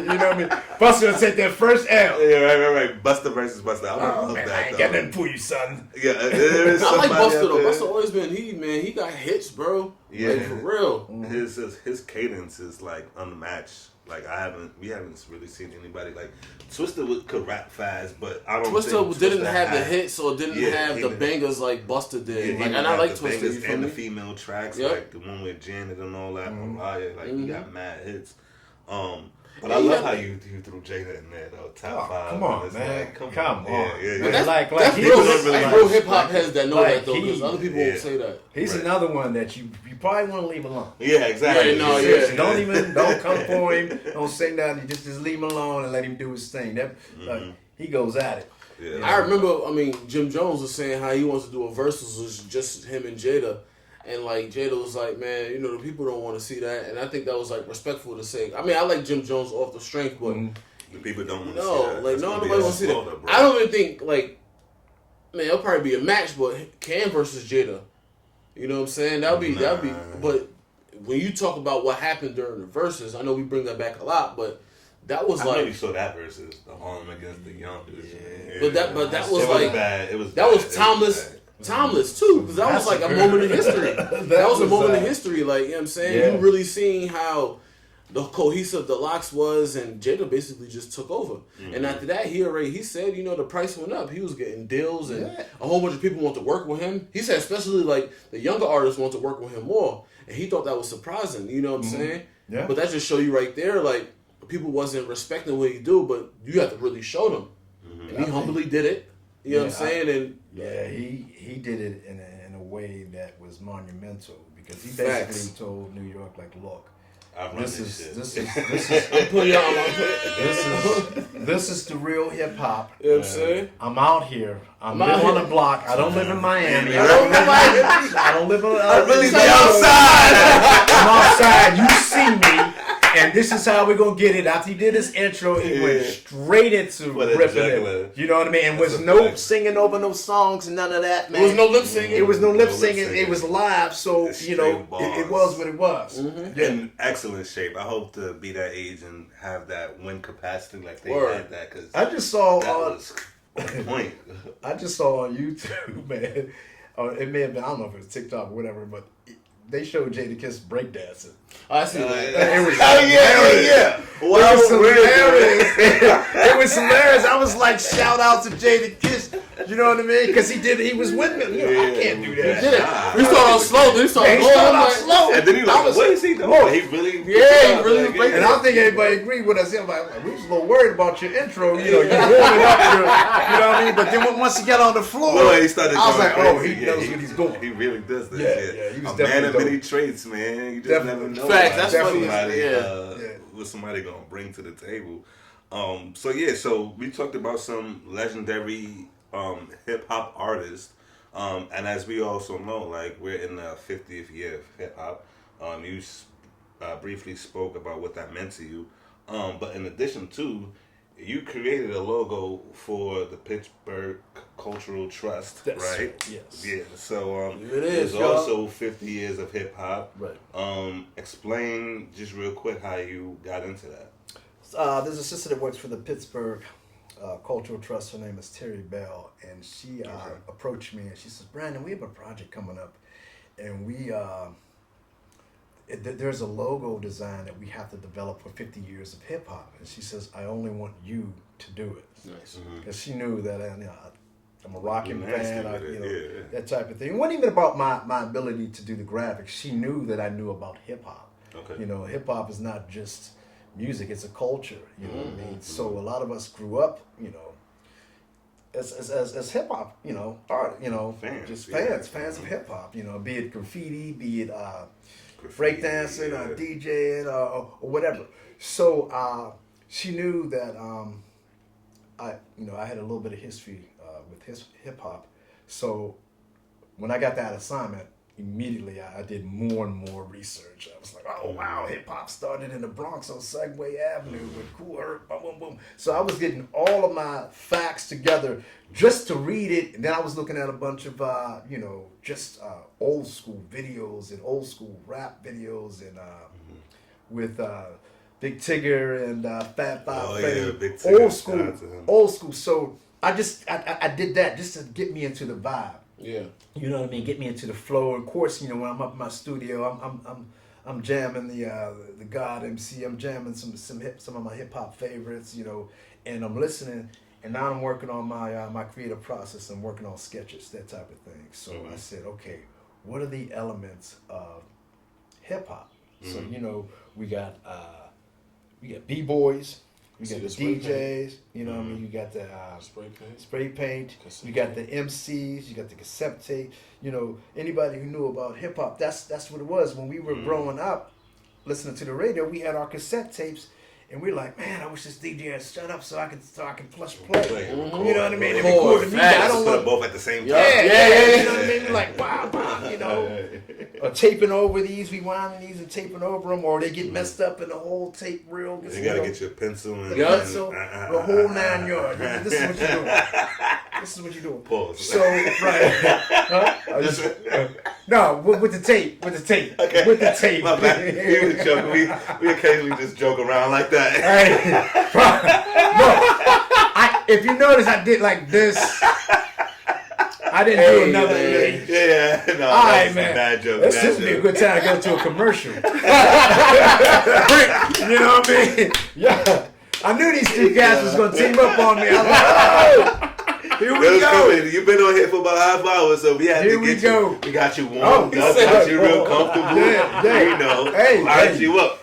know what I mean? Buster will take that first L. Yeah, right. Buster versus Buster. I would love Man, that. I ain't got nothing for you, son. Yeah, there is I like somebody Buster out though. there. Buster always been he got hits, bro. Yeah. Like, for real. His cadence is like unmatched. Like we haven't really seen anybody like Twister could rap fast, but I don't. Twister think didn't Twista have the had- hits or didn't Yeah, have he the didn't. bangers like Buster Yeah, did. he Like, didn't and I have like the Twister. bangers You feel and the me? female tracks, Yep. like the one with Janet and all that. Mariah, like he got mad hits. But Yeah, I love yeah. how you threw Jada in there though. Top 5. Come on, It's man. like, Come on. Yeah. Man, That's like he real, was really that's like- real hip hop heads that know like that though, because he- other people yeah. won't say that. He's Right. another one that you probably want to leave alone. Yeah, exactly. Yeah, no, yeah. Seriously, don't come for him. Don't say nothing. Just leave him alone and let him do his thing. That he goes at it. Yeah. I remember, Jim Jones was saying how he wants to do a versus was just him and Jada. And like Jada was like, man, the people don't want to see that. And I think that was like respectful to say. I mean, I like Jim Jones off the strength, but The people don't want to see no, that. like That's gonna nobody be a wants to see that. slaughter, bro. I don't even think it'll probably be a match, but Cam versus Jada. You know what I'm saying? That'll be. But when you talk about what happened during the verses, I know we bring that back a lot, but that was I like. maybe saw that versus the Harlem against the Young dudes. Yeah. But that was It like bad. It was that bad. was timeless. Timeless too, because that was like a moment in history. That was a moment in history, like, you know what I'm saying? Yeah. You really seeing how the cohesive the Locks was, and Jada basically just took over. And after that, he said, the price went up. He was getting deals, and a whole bunch of people want to work with him. He said especially like the younger artists want to work with him more, and he thought that was surprising. You know what I'm saying? Yeah. But that just show you right there, like, people wasn't respecting what he do, but you have to really show them. And he humbly did it. You know what I'm saying? And Yeah, he did it in a way that was monumental because he Facts. basically told New York, like, look, I run this is shit. this is I'm putting y'all on. this is the real hip hop. You know what I'm saying? I'm out here. I'm I'm live out on here. the block. I don't live in Miami. I don't live in Miami. I don't live in. I really be outside. I'm outside. You see me. And this is how we're gonna get it. After he did his intro, he went straight into What a ripping juggler. it. You know what I mean? And That's was a no fact. singing over no songs and none of that, man. There was no lip syncing. It was no lip No lip singing. syncing. It was live, so It's you know straight bars. it was what it was. Yeah. In excellent shape. I hope to be that age and have that win capacity like they Word. had that because I just saw. that was the point. I just saw on YouTube, man. It may have been. I don't know if it was TikTok or whatever, but they showed Jada Kiss breakdancing. I see that. It was yeah. Wow, It was really? hilarious. It was hilarious. I was like, shout out to Jada Kiss. You know what I mean? Because he was with me. You know, I can't do that. Did it. Nah. We started off slow, then we started He going. started I'm off like, slow. And then he I like, was- what is he doing? Look. He really, Yeah, he really breaking And I don't think everybody agreed with us. I'm like, we was a little worried about your intro. You know, you're warming up your, you know what I mean? But then once he got on the floor, Boy, he started I was going like, oh, crazy. he knows what he's doing. He really does this Yeah, shit. yeah, he was a man definitely of dope. many traits, man. You just Definitely. never know Facts, what that's funny, somebody, yeah. what somebody gonna bring to the table. So we talked about some legendary hip hop artists, and as we also know, like we're in the 50th year of hip hop. You briefly spoke about what that meant to you, but in addition to, you created a logo for the Pittsburgh Cultural Trust, right? Yes. Yeah. So It there's is, y'all. also 50 years of hip hop. Right. Explain just real quick how you got into that. There's a sister that works for the Pittsburgh Cultural Trust. Her name is Terry Bell, and she approached me and she says, "Brandon, we have a project coming up, and there's a logo design that we have to develop for 50 years of hip hop." And she says, "I only want you to do it." Nice. Because she knew that I'm a rocking fan, Yeah. that type of thing. It wasn't even about my ability to do the graphics. She knew that I knew about hip hop. Okay. Hip hop is not just music; it's a culture. You know what I mean? So a lot of us grew up, as hip hop, art, Fans, just yeah. fans of hip hop. Be it graffiti, be it breakdancing, or DJing, or whatever. So she knew that I had a little bit of history with hip hop. So when I got that assignment, immediately I did more and more research. I was like, oh wow, hip hop started in the Bronx on Segway Avenue with Cool Herc, boom, boom, boom. So I was getting all of my facts together just to read it, and then I was looking at a bunch of old school videos and old school rap videos and with Big Tigger and Fat Five Freddy. Big Tigger. Old school. So I did that just to get me into the vibe. Yeah. You know what I mean? Get me into the flow. Of course, when I'm up in my studio, I'm jamming the God MC. I'm jamming some of my hip hop favorites, and I'm listening. And now I'm working on my creative process. I'm working on sketches, that type of thing. So I said, okay, what are the elements of hip hop? So we got b-boys. We got the DJs, you know what I mean? You got the spray paint. You got the MCs. You got the cassette tape. Anybody who knew about hip hop, that's what it was. When we were growing up, listening to the radio, we had our cassette tapes, and we're like, man, I wish this DJ had shut up so I can flush play. You know what I mean? And record the music. I don't put want them both at the same time. Yeah. You know what I mean? We're like, wow, or taping over these, rewinding these and taping over them, or they get messed up and the whole tape reel gets. You gotta get your pencil and the whole 9 yards. This is what you're doing. This is what you're doing. Pause. So no, with the tape, Okay. with the tape. My bad. We was joking. We occasionally just joke around like that. No, if you notice, I did like this. I didn't do another. Yeah. No, all right, man. Bad joke. This would be a good time to go to a commercial. You know what I mean? Yeah. I knew these two guys was gonna team up on me. I was like, oh, here we go. You've been on here for about half hour, so we had to get you. We got you warmed up, got you real comfortable. Yeah. Light you up.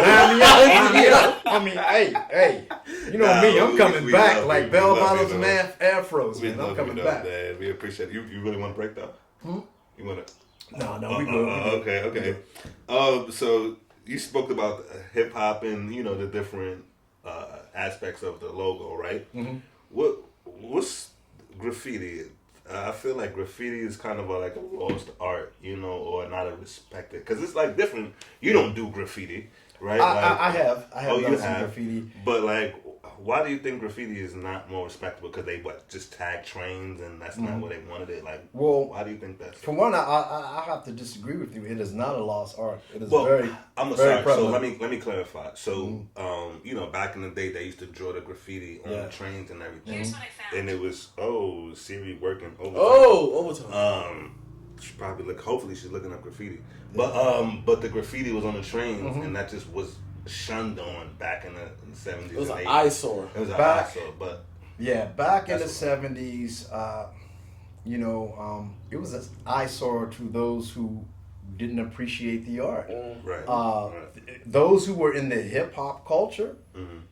I mean, hey. You know me, I'm coming back like bell bottoms and afros, man. I'm coming back. Man. We appreciate it. You really want to break though? You want to? No, we good. Okay. So you spoke about hip hop and the different aspects of the logo, right? What's graffiti? I feel like graffiti is kind of like a lost art, or not a respected, because it's like different. You don't do graffiti, right? I have done some have graffiti, but like, why do you think graffiti is not more respectable? Because they just tag trains and that's not what they wanted it. Like, why do you think that's? For one, I have to disagree with you. It is not a lost art. It is very prevalent. So let me clarify. So back in the day, they used to draw the graffiti on the trains and everything. Here's what I found. And it was Siri working overtime. Overtime. She probably hopefully she's looking up graffiti. But the graffiti was on the trains and that just was shunned on back in the 70s. It was and an 80s. eyesore. It was an eyesore, but back in the 70s, it was an eyesore to those who didn't appreciate the art. Right. Those who were in the hip hop culture,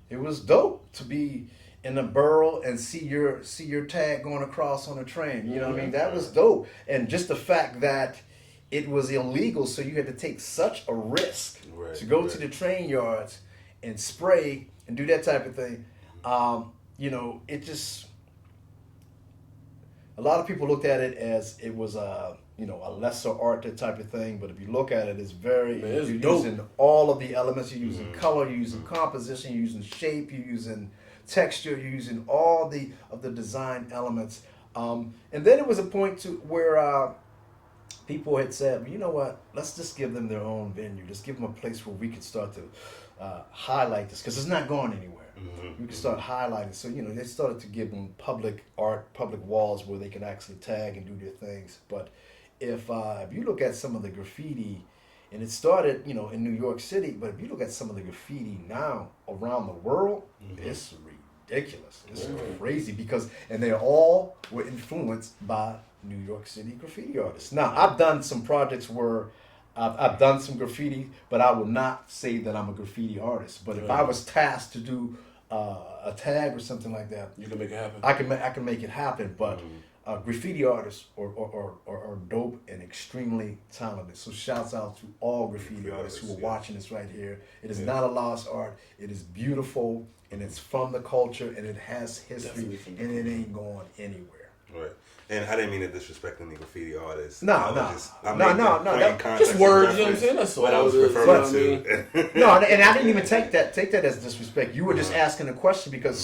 it was dope to be in the borough and see your tag going across on a train. You know what I mean? That was dope. And just the fact that it was illegal, so you had to take such a risk to go to the train yards and spray and do that type of thing. It just, a lot of people looked at it as it was a lesser art, that type of thing. But if you look at it, it's you're using all of the elements. You're using color, you're using composition, you're using shape, you're using texture, you're using all of the design elements. And then it was a point to where people had said, well, you know what, let's just give them their own venue. Just give them a place where we can start to highlight this, because it's not going anywhere. We can start highlighting. So, they started to give them public art, public walls where they could actually tag and do their things. But if you look at some of the graffiti, and it started, in New York City, but if you look at some of the graffiti now around the world, it's ridiculous. It's crazy and they all were influenced by New York City graffiti artists. Now, I've done some projects where I've done some graffiti, but I will not say that I'm a graffiti artist. But if I was tasked to do a tag or something like that, you can make it happen. I can make it happen. But graffiti artists are dope and extremely talented. So shouts out to all graffiti artists who are watching this right here. It is not a lost art. It is beautiful, and it's from the culture, and it has history, and it ain't going anywhere. Right. And I didn't mean to disrespect any graffiti artists. No. Just words, you know what I'm saying? That's all. What I was referring to. No, and I didn't even take that as disrespect. You were just asking a question because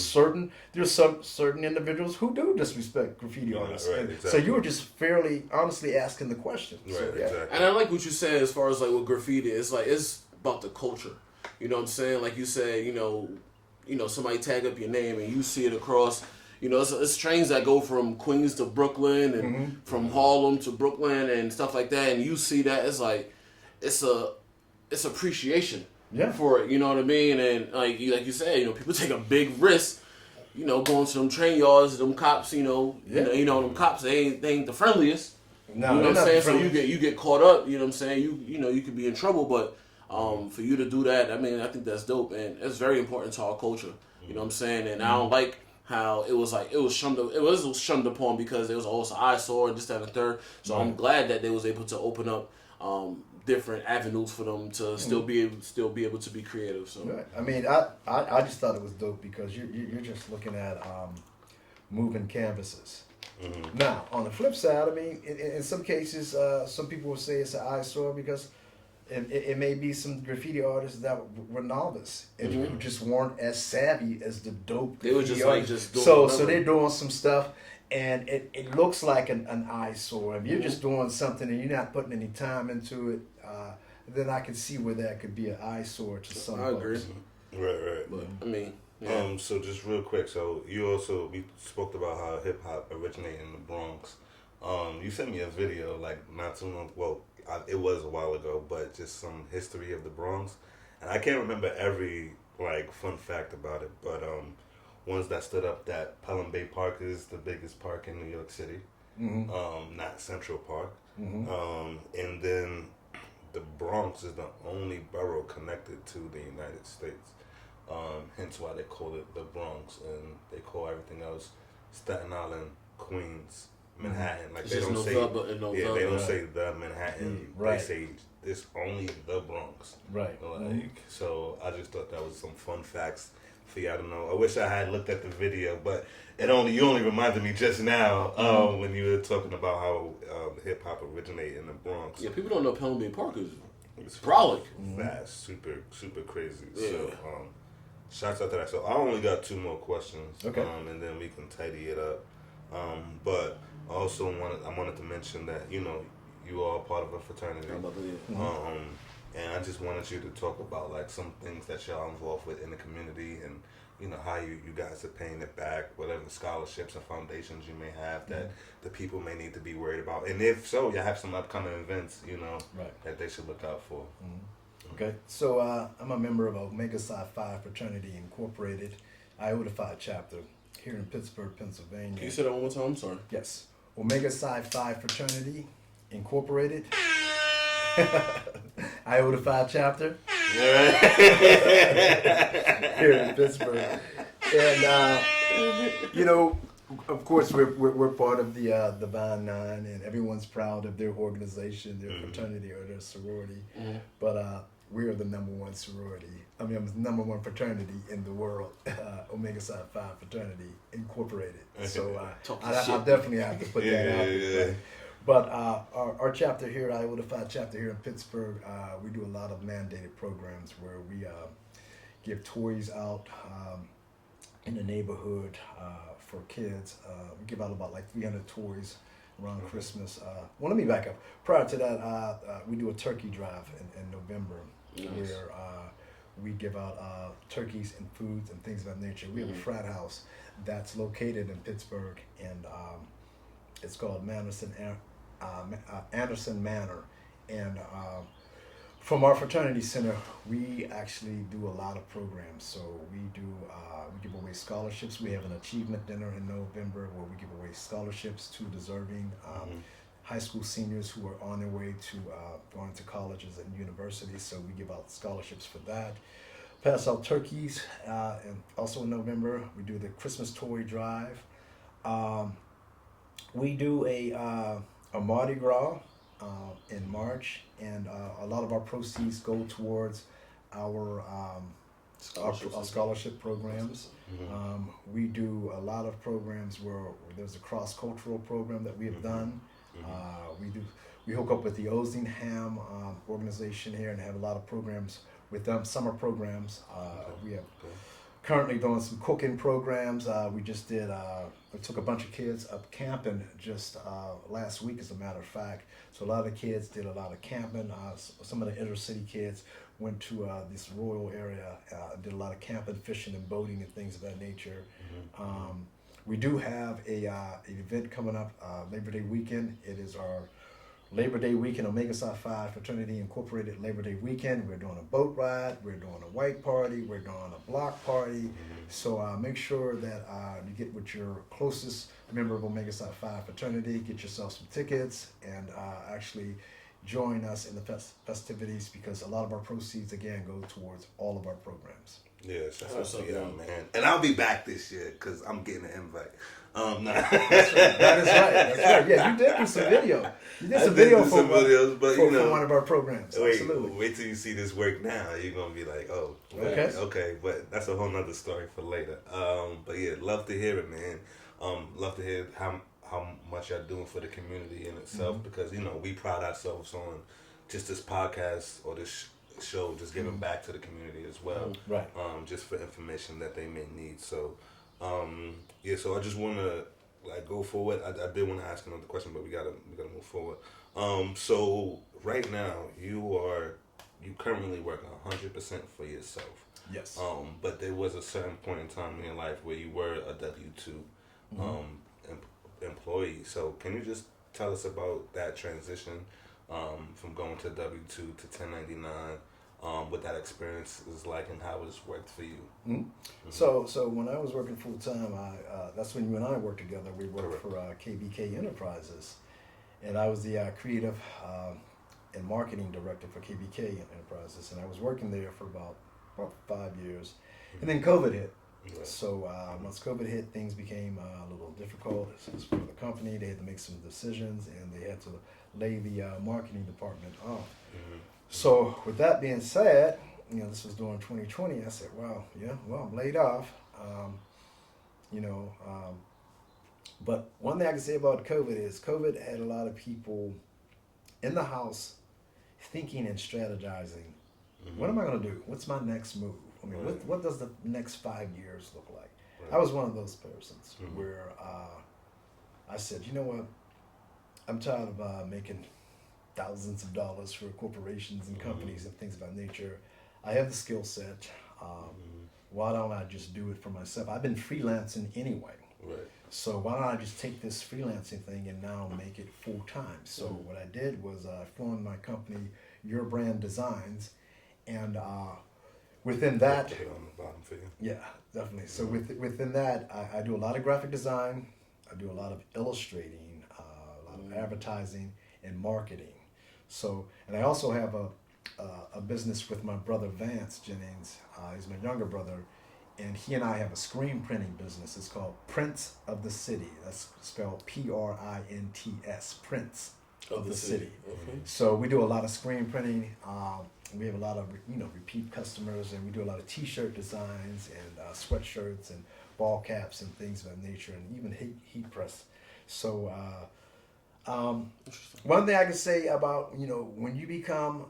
there's certain individuals who do disrespect graffiti artists. Right, exactly. So you were just fairly honestly asking the question. Right, so, yeah. exactly. And I like what you said as far as like with graffiti. It's like it's about the culture. You know what I'm saying? Like you said, somebody tag up your name and you see it across. It's trains that go from Queens to Brooklyn and from Harlem to Brooklyn and stuff like that. And you see that, it's like, it's appreciation for it. You know what I mean? And like you said, people take a big risk, going to them train yards, them cops, them cops, they ain't the friendliest. No, you know what I'm saying? So you get caught up, you know what I'm saying? You could be in trouble, but for you to do that, I mean, I think that's dope. And it's very important to our culture. You know what I'm saying? And I don't like how it was shunned upon because it was also eyesore and this, that, and the third. So I'm glad that they was able to open up different avenues for them to still be able to be creative. So right. I mean, I just thought it was dope because you're just looking at moving canvases. Now, on the flip side, I mean, in some cases, some people will say it's an eyesore because it may be some graffiti artists that were novice and who just weren't as savvy as the dope. They were just artists. doing so they're doing some stuff, and it looks like an eyesore. If you're just doing something and you're not putting any time into it, then I can see where that could be an eyesore to some. I agree. Right. But I mean. Yeah. So just real quick, we spoke about how hip hop originated in the Bronx. You sent me a video like not too long. Well, it was a while ago, but just some history of the Bronx, and I can't remember every fun fact about it, but ones that stood up that Pelham Bay Park is the biggest park in New York City, not Central Park, and then the Bronx is the only borough connected to the United States. Hence why they call it the Bronx, and they call everything else Staten Island, Queens, Manhattan. Like they don't say, they don't say the Manhattan. Right. They say it's only the Bronx. Right. So I just thought that was some fun facts for y'all to know. I wish I had looked at the video, but you only reminded me just now when you were talking about how hip hop originated in the Bronx. Yeah, people don't know Pelham Bay Park is brolic. Fast, super crazy. Yeah. So shouts out to that. So I only got 2 more questions. Okay. And then we can tidy it up. But I also wanted to mention that you are part of a fraternity. And I just wanted you to talk about some things that y'all involved with in the community, and how you guys are paying it back, whatever scholarships and foundations you may have that the people may need to be worried about, and if so, you have some upcoming events that they should look out for. Okay, so I'm a member of Omega Psi Phi Fraternity Incorporated, Iota Phi chapter here in Pittsburgh, Pennsylvania. Can you say that one more time? I'm sorry. Yes, Omega Psi Phi Fraternity Incorporated, Iota Phi chapter here in Pittsburgh, and of course we're part of the Divine Nine, and everyone's proud of their organization, their fraternity or their sorority, but we are the #1 sorority. I mean, the #1 fraternity in the world, Omega Psi Phi Fraternity Incorporated. So I definitely have to put that out there. Right? But our chapter here, Iota Phi chapter here in Pittsburgh, we do a lot of mandated programs where we give toys out in the neighborhood for kids. We give out about like 300 toys around Christmas. Well, let me back up. Prior to that, we do a turkey drive in November, where we give out turkeys and foods and things of that nature. We have a frat house that's located in Pittsburgh, and it's called Anderson Manor. And from our fraternity center, we actually do a lot of programs. So we give away scholarships. We have an achievement dinner in November where we give away scholarships to deserving high school seniors who are on their way to going to colleges and universities. So we give out scholarships for that. Pass out turkeys, and also in November we do the Christmas toy drive. We do a Mardi Gras in March, and a lot of our proceeds go towards our scholarship programs. We do a lot of programs where there's a cross-cultural program that we have done. We hook up with the Ozingham organization here and have a lot of programs with them, summer programs. We have currently doing some cooking programs. We just did, we took a bunch of kids up camping just last week, as a matter of fact. So a lot of the kids did a lot of camping. Some of the inner city kids went to this rural area, did a lot of camping, fishing, and boating and things of that nature. We do have an event coming up Labor Day weekend. It is our Labor Day weekend, Omega Psi Phi Fraternity Incorporated Labor Day weekend. We're doing a boat ride, we're doing a white party, we're doing a block party. So make sure that you get with your closest member of Omega Psi Phi Fraternity, get yourself some tickets, and actually join us in the festivities, because a lot of our proceeds, again, go towards all of our programs. Yes, that's man. And I'll be back this year because I'm getting an invite. Nah. That's right. That is right. That's right. Yeah, you did do some video. You did some videos, but for one of our programs. Absolutely. Wait till you see this work now. You're gonna be like, oh, okay. But that's a whole nother story for later. But yeah, love to hear it, man. Love to hear how much y'all doing for the community in itself, because we pride ourselves on just this podcast or this show, just giving back to the community as well, right? Just for information that they may need. So, so I just want to go forward. I did want to ask another question, but we gotta move forward. So right now you currently work 100% for yourself. Yes. But there was a certain point in time in your life where you were a W-2 employee. So can you just tell us about that transition? From going to W-2 to 1099, what that experience is like and how it's worked for you. So when I was working full time, that's when you and I worked together. We worked for KBK Enterprises, and I was the creative and marketing director for KBK Enterprises, and I was working there for about 5 years, and then COVID hit. Right. So once COVID hit, things became a little difficult for the company. They had to make some decisions, and they had to lay the marketing department off. So with that being said, this was during 2020. I said, I'm laid off. But one thing I can say about COVID is COVID had a lot of people in the house thinking and strategizing. What am I going to do? What's my next move? I mean, what does the next 5 years look like? I was one of those persons where I said, you know what? I'm tired of making thousands of dollars for corporations and companies and things of that nature. I have the skill set. Why don't I just do it for myself? I've been freelancing anyway. Right. So why don't I just take this freelancing thing and now make it full time? So what I did was I formed my company, Your Brand Designs, and within that, put it on the bottom for you. Yeah, definitely. So within that, I do a lot of graphic design. I do a lot of illustrating, a lot of advertising and marketing. So, and I also have a business with my brother Vance Jennings. He's my younger brother, and he and I have a screen printing business. It's called Prints of the City. That's spelled Prints, Prints of the City. Okay. So we do a lot of screen printing. We have a lot of repeat customers, and we do a lot of T-shirt designs and sweatshirts and ball caps and things of that nature, and even heat press. So one thing I can say about when you become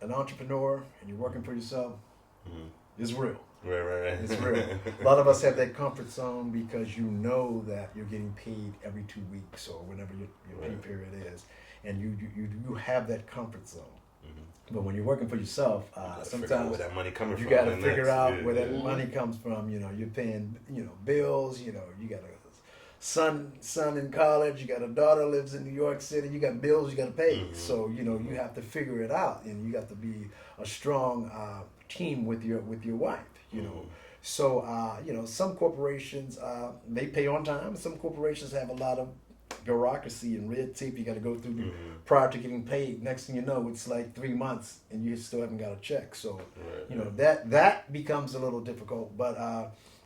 an entrepreneur and you're working for yourself, it's real. Right. It's real. A lot of us have that comfort zone because you know that you're getting paid every 2 weeks or whenever your pay period is, and you have that comfort zone. But when you're working for yourself, sometimes where that money coming you from. got to figure out where that money comes from. You know, you're paying bills. You know, you got a son in college. You got a daughter lives in New York City. You got bills you got to pay. So you have to figure it out, and you got to be a strong team with your wife. You know, so some corporations they pay on time. Some corporations have a lot of bureaucracy and red tape you got to go through prior to getting paid. Next thing you know, it's like 3 months and you still haven't got a check. So that becomes a little difficult, but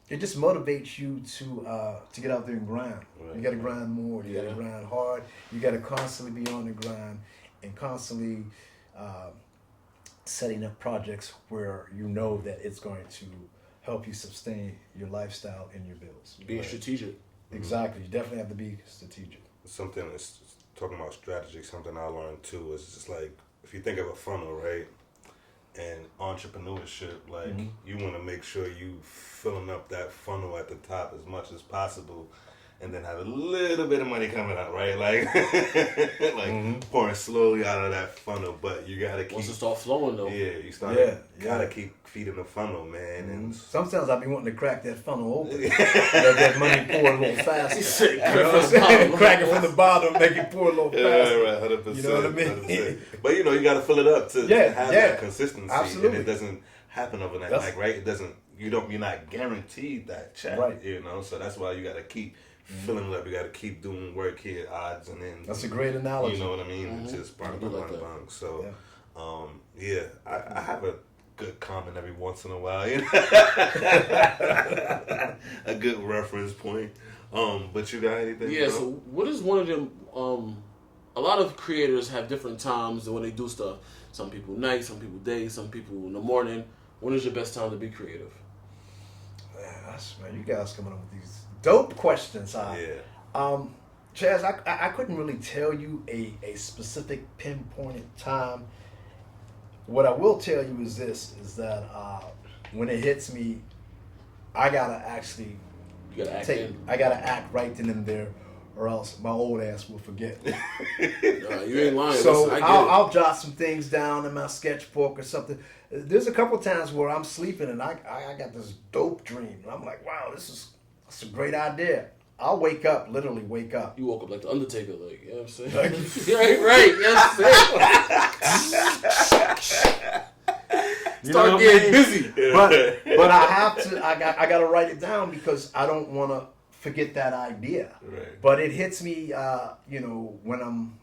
it just motivates you to get out there and grind. You got to grind more. You got to grind hard. You got to constantly be on the grind and constantly setting up projects where you know that it's going to help you sustain your lifestyle and your bills. Being strategic. Exactly. You definitely have to be strategic. Something that's talking about strategy, something I learned too is just like, if you think of a funnel, right? And entrepreneurship, like you want to make sure you filling up that funnel at the top as much as possible, and then have a little bit of money coming out, right? Like pouring slowly out of that funnel, but you gotta keep. Once it start flowing though. Yeah, you gotta keep feeding the funnel, man. And sometimes I be wanting to crack that funnel open, let that money pour a little faster. You know what I'm saying? Crack it from the bottom, make it pour a little faster. Yeah, right, 100%. You know what I mean? 100%. But you gotta fill it up to have that consistency, absolutely. and it doesn't happen overnight. Right? It doesn't. You're not guaranteed that check, right? So that's why you gotta keep filling it up. You got to keep doing work here, odds and ends. That's a great analogy. You know what I mean? It's just bang. So, I have a good comment every once in a while. You know? A good reference point. But you got anything? Yeah. So, what is one of them? A lot of creators have different times when they do stuff. Some people night, some people day, some people in the morning. When is your best time to be creative? Man, you guys coming up with these dope questions. Chaz, I couldn't really tell you a specific pinpointed time. What I will tell you is this, is that when it hits me, I gotta actually I gotta act right then and there, or else my old ass will forget. You ain't lying. So I'll jot some things down in my sketchbook or something. There's a couple times where I'm sleeping and I got this dope dream. And I'm like, wow, that's a great idea. I'll literally wake up. You woke up like the Undertaker, like, you know what I'm saying? right, yes, Start getting busy. But I have to, I got to write it down because I don't want to forget that idea. Right. But it hits me, when I'm,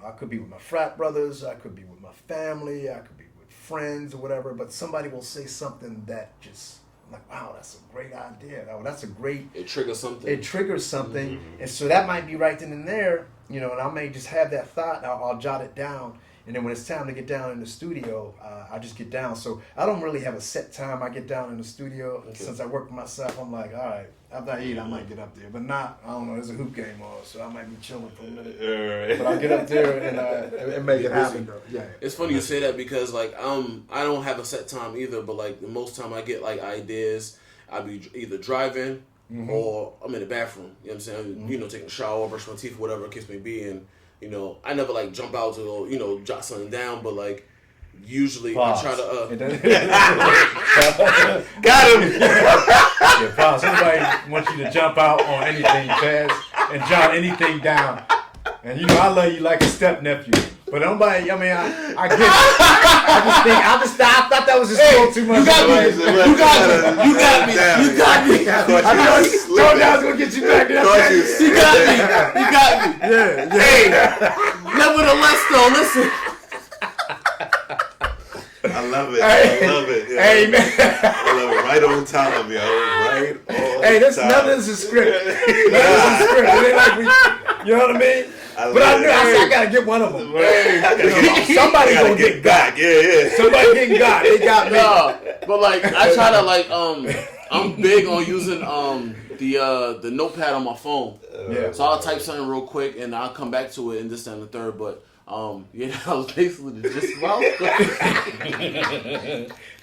I could be with my frat brothers, I could be with my family, I could be with friends or whatever, but somebody will say something that just, I'm like, wow, that's a great idea. Oh, that's a great... It triggers something. And so that might be right then and there, and I may just have that thought, I'll jot it down, and then when it's time to get down in the studio, I just get down. So I don't really have a set time I get down in the studio. Okay. Since I work for myself, I'm like, all right, after I eat, I might get up there. But not, I don't know, there's a hoop game on, so I might be chilling for a minute. But I'll get up there and make it happen, though. Yeah. It's funny you say that because, like, I don't have a set time either, but, like, the most time I get, like, ideas, I'll be either driving or I'm in the bathroom. You know what I'm saying? Taking a shower, brushing my teeth, whatever the case may be, and I never like jump out to jot something down, but like usually I try to got him. Yeah, pause. Somebody wants you to jump out on anything, Chaz, and jot anything down. And I love you like a step nephew. But nobody, I get it. I thought that was just a little too much. You got me. I thought I was going to get you back there. You got me. Yeah. Hey, nevertheless though, listen. I love it. Yeah. Hey, man. I love it. Right on time, yo. Right on time. Hey, none of this is script. It ain't like we, you know what I mean? But I knew I gotta get one of them. Somebody gonna get got. Yeah. Somebody getting got. They got me. But like I try to I'm big on using the notepad on my phone. So I'll type something real quick and I'll come back to it in this and the third. But I was basically just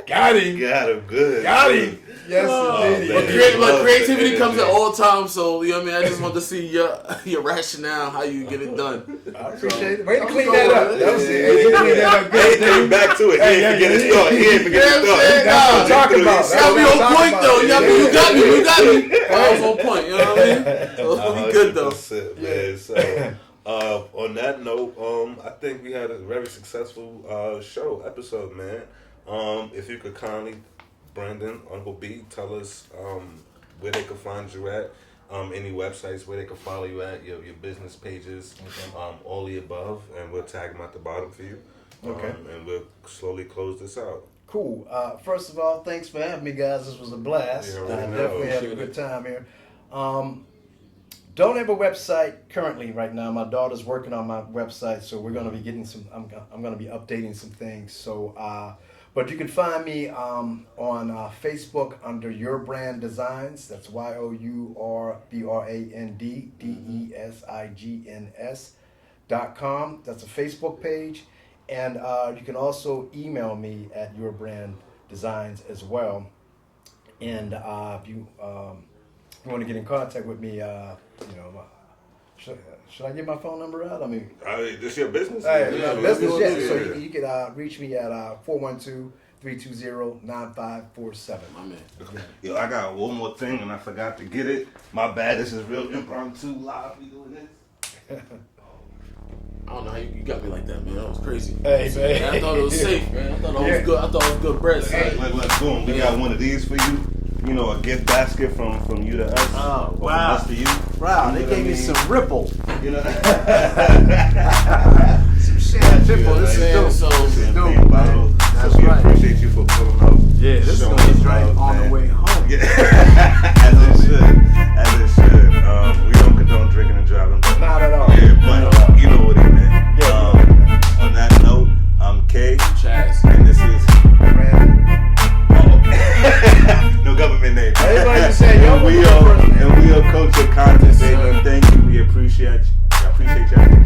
Got him. Got him good. Got him. Yes, indeed. But creativity comes at all times, so you know what I mean. I just want to see your rationale, how you get it done. I appreciate it. Way to clean that up. That was it. You cleaned that up Hey, good. came back to it. He ain't forget his thought. He ain't forget his thought. That's what I'm talking about. You gotta be on point though. You got me. I was on point. You know what I mean? So we good though. 100%, man. So, on that note, I think we had a very successful episode, man. If you could kindly, Brandon, Uncle B, tell us where they could find you at, any websites where they could follow you at, your business pages, all the above, and we'll tag them at the bottom for you. Okay. And we'll slowly close this out. Cool. First of all, thanks for having me, guys. This was a blast. Yeah, I really definitely had a good time here. Don't have a website currently right now. My daughter's working on my website, so we're going to be getting some. I'm going to be updating some things. So, but you can find me on Facebook under Your Brand Designs. That's YOURBRANDDESIGNS.com. That's a Facebook page, and you can also email me at Your Brand Designs as well. And if you want to get in contact with me, should I give my phone number out? I mean, this your business? business, yeah. So Yeah. you can reach me at 412-320-9547. My man. Yo, I got one more thing and I forgot to get it. My bad. This is real impromptu live. We doing this. I don't know how you got me like that, man. That was crazy. Hey, man. I thought it was safe, man. I thought it was good. I thought it was good bread. Hey, look, boom. We got one of these for you. You know, a gift basket from you to us. Oh, or wow. From us to you. Wow, You they know gave what me I mean? some ripple. You know. Some shit ripple. This is dope. So, This is dope, Champagne bottle. man. That's So we right. appreciate you for pulling up. Yeah, this is showing going to us be right love, on man. the way home. Yeah. As it should. As it should. We don't condone drinking and driving. But Not at all. Yeah, but you know what it is. On that note, I'm Kay. Chaz. And this is Brandon. no government name. Everybody just say, yo, and we are culture content, baby. Thank you. We appreciate you. I appreciate y'all.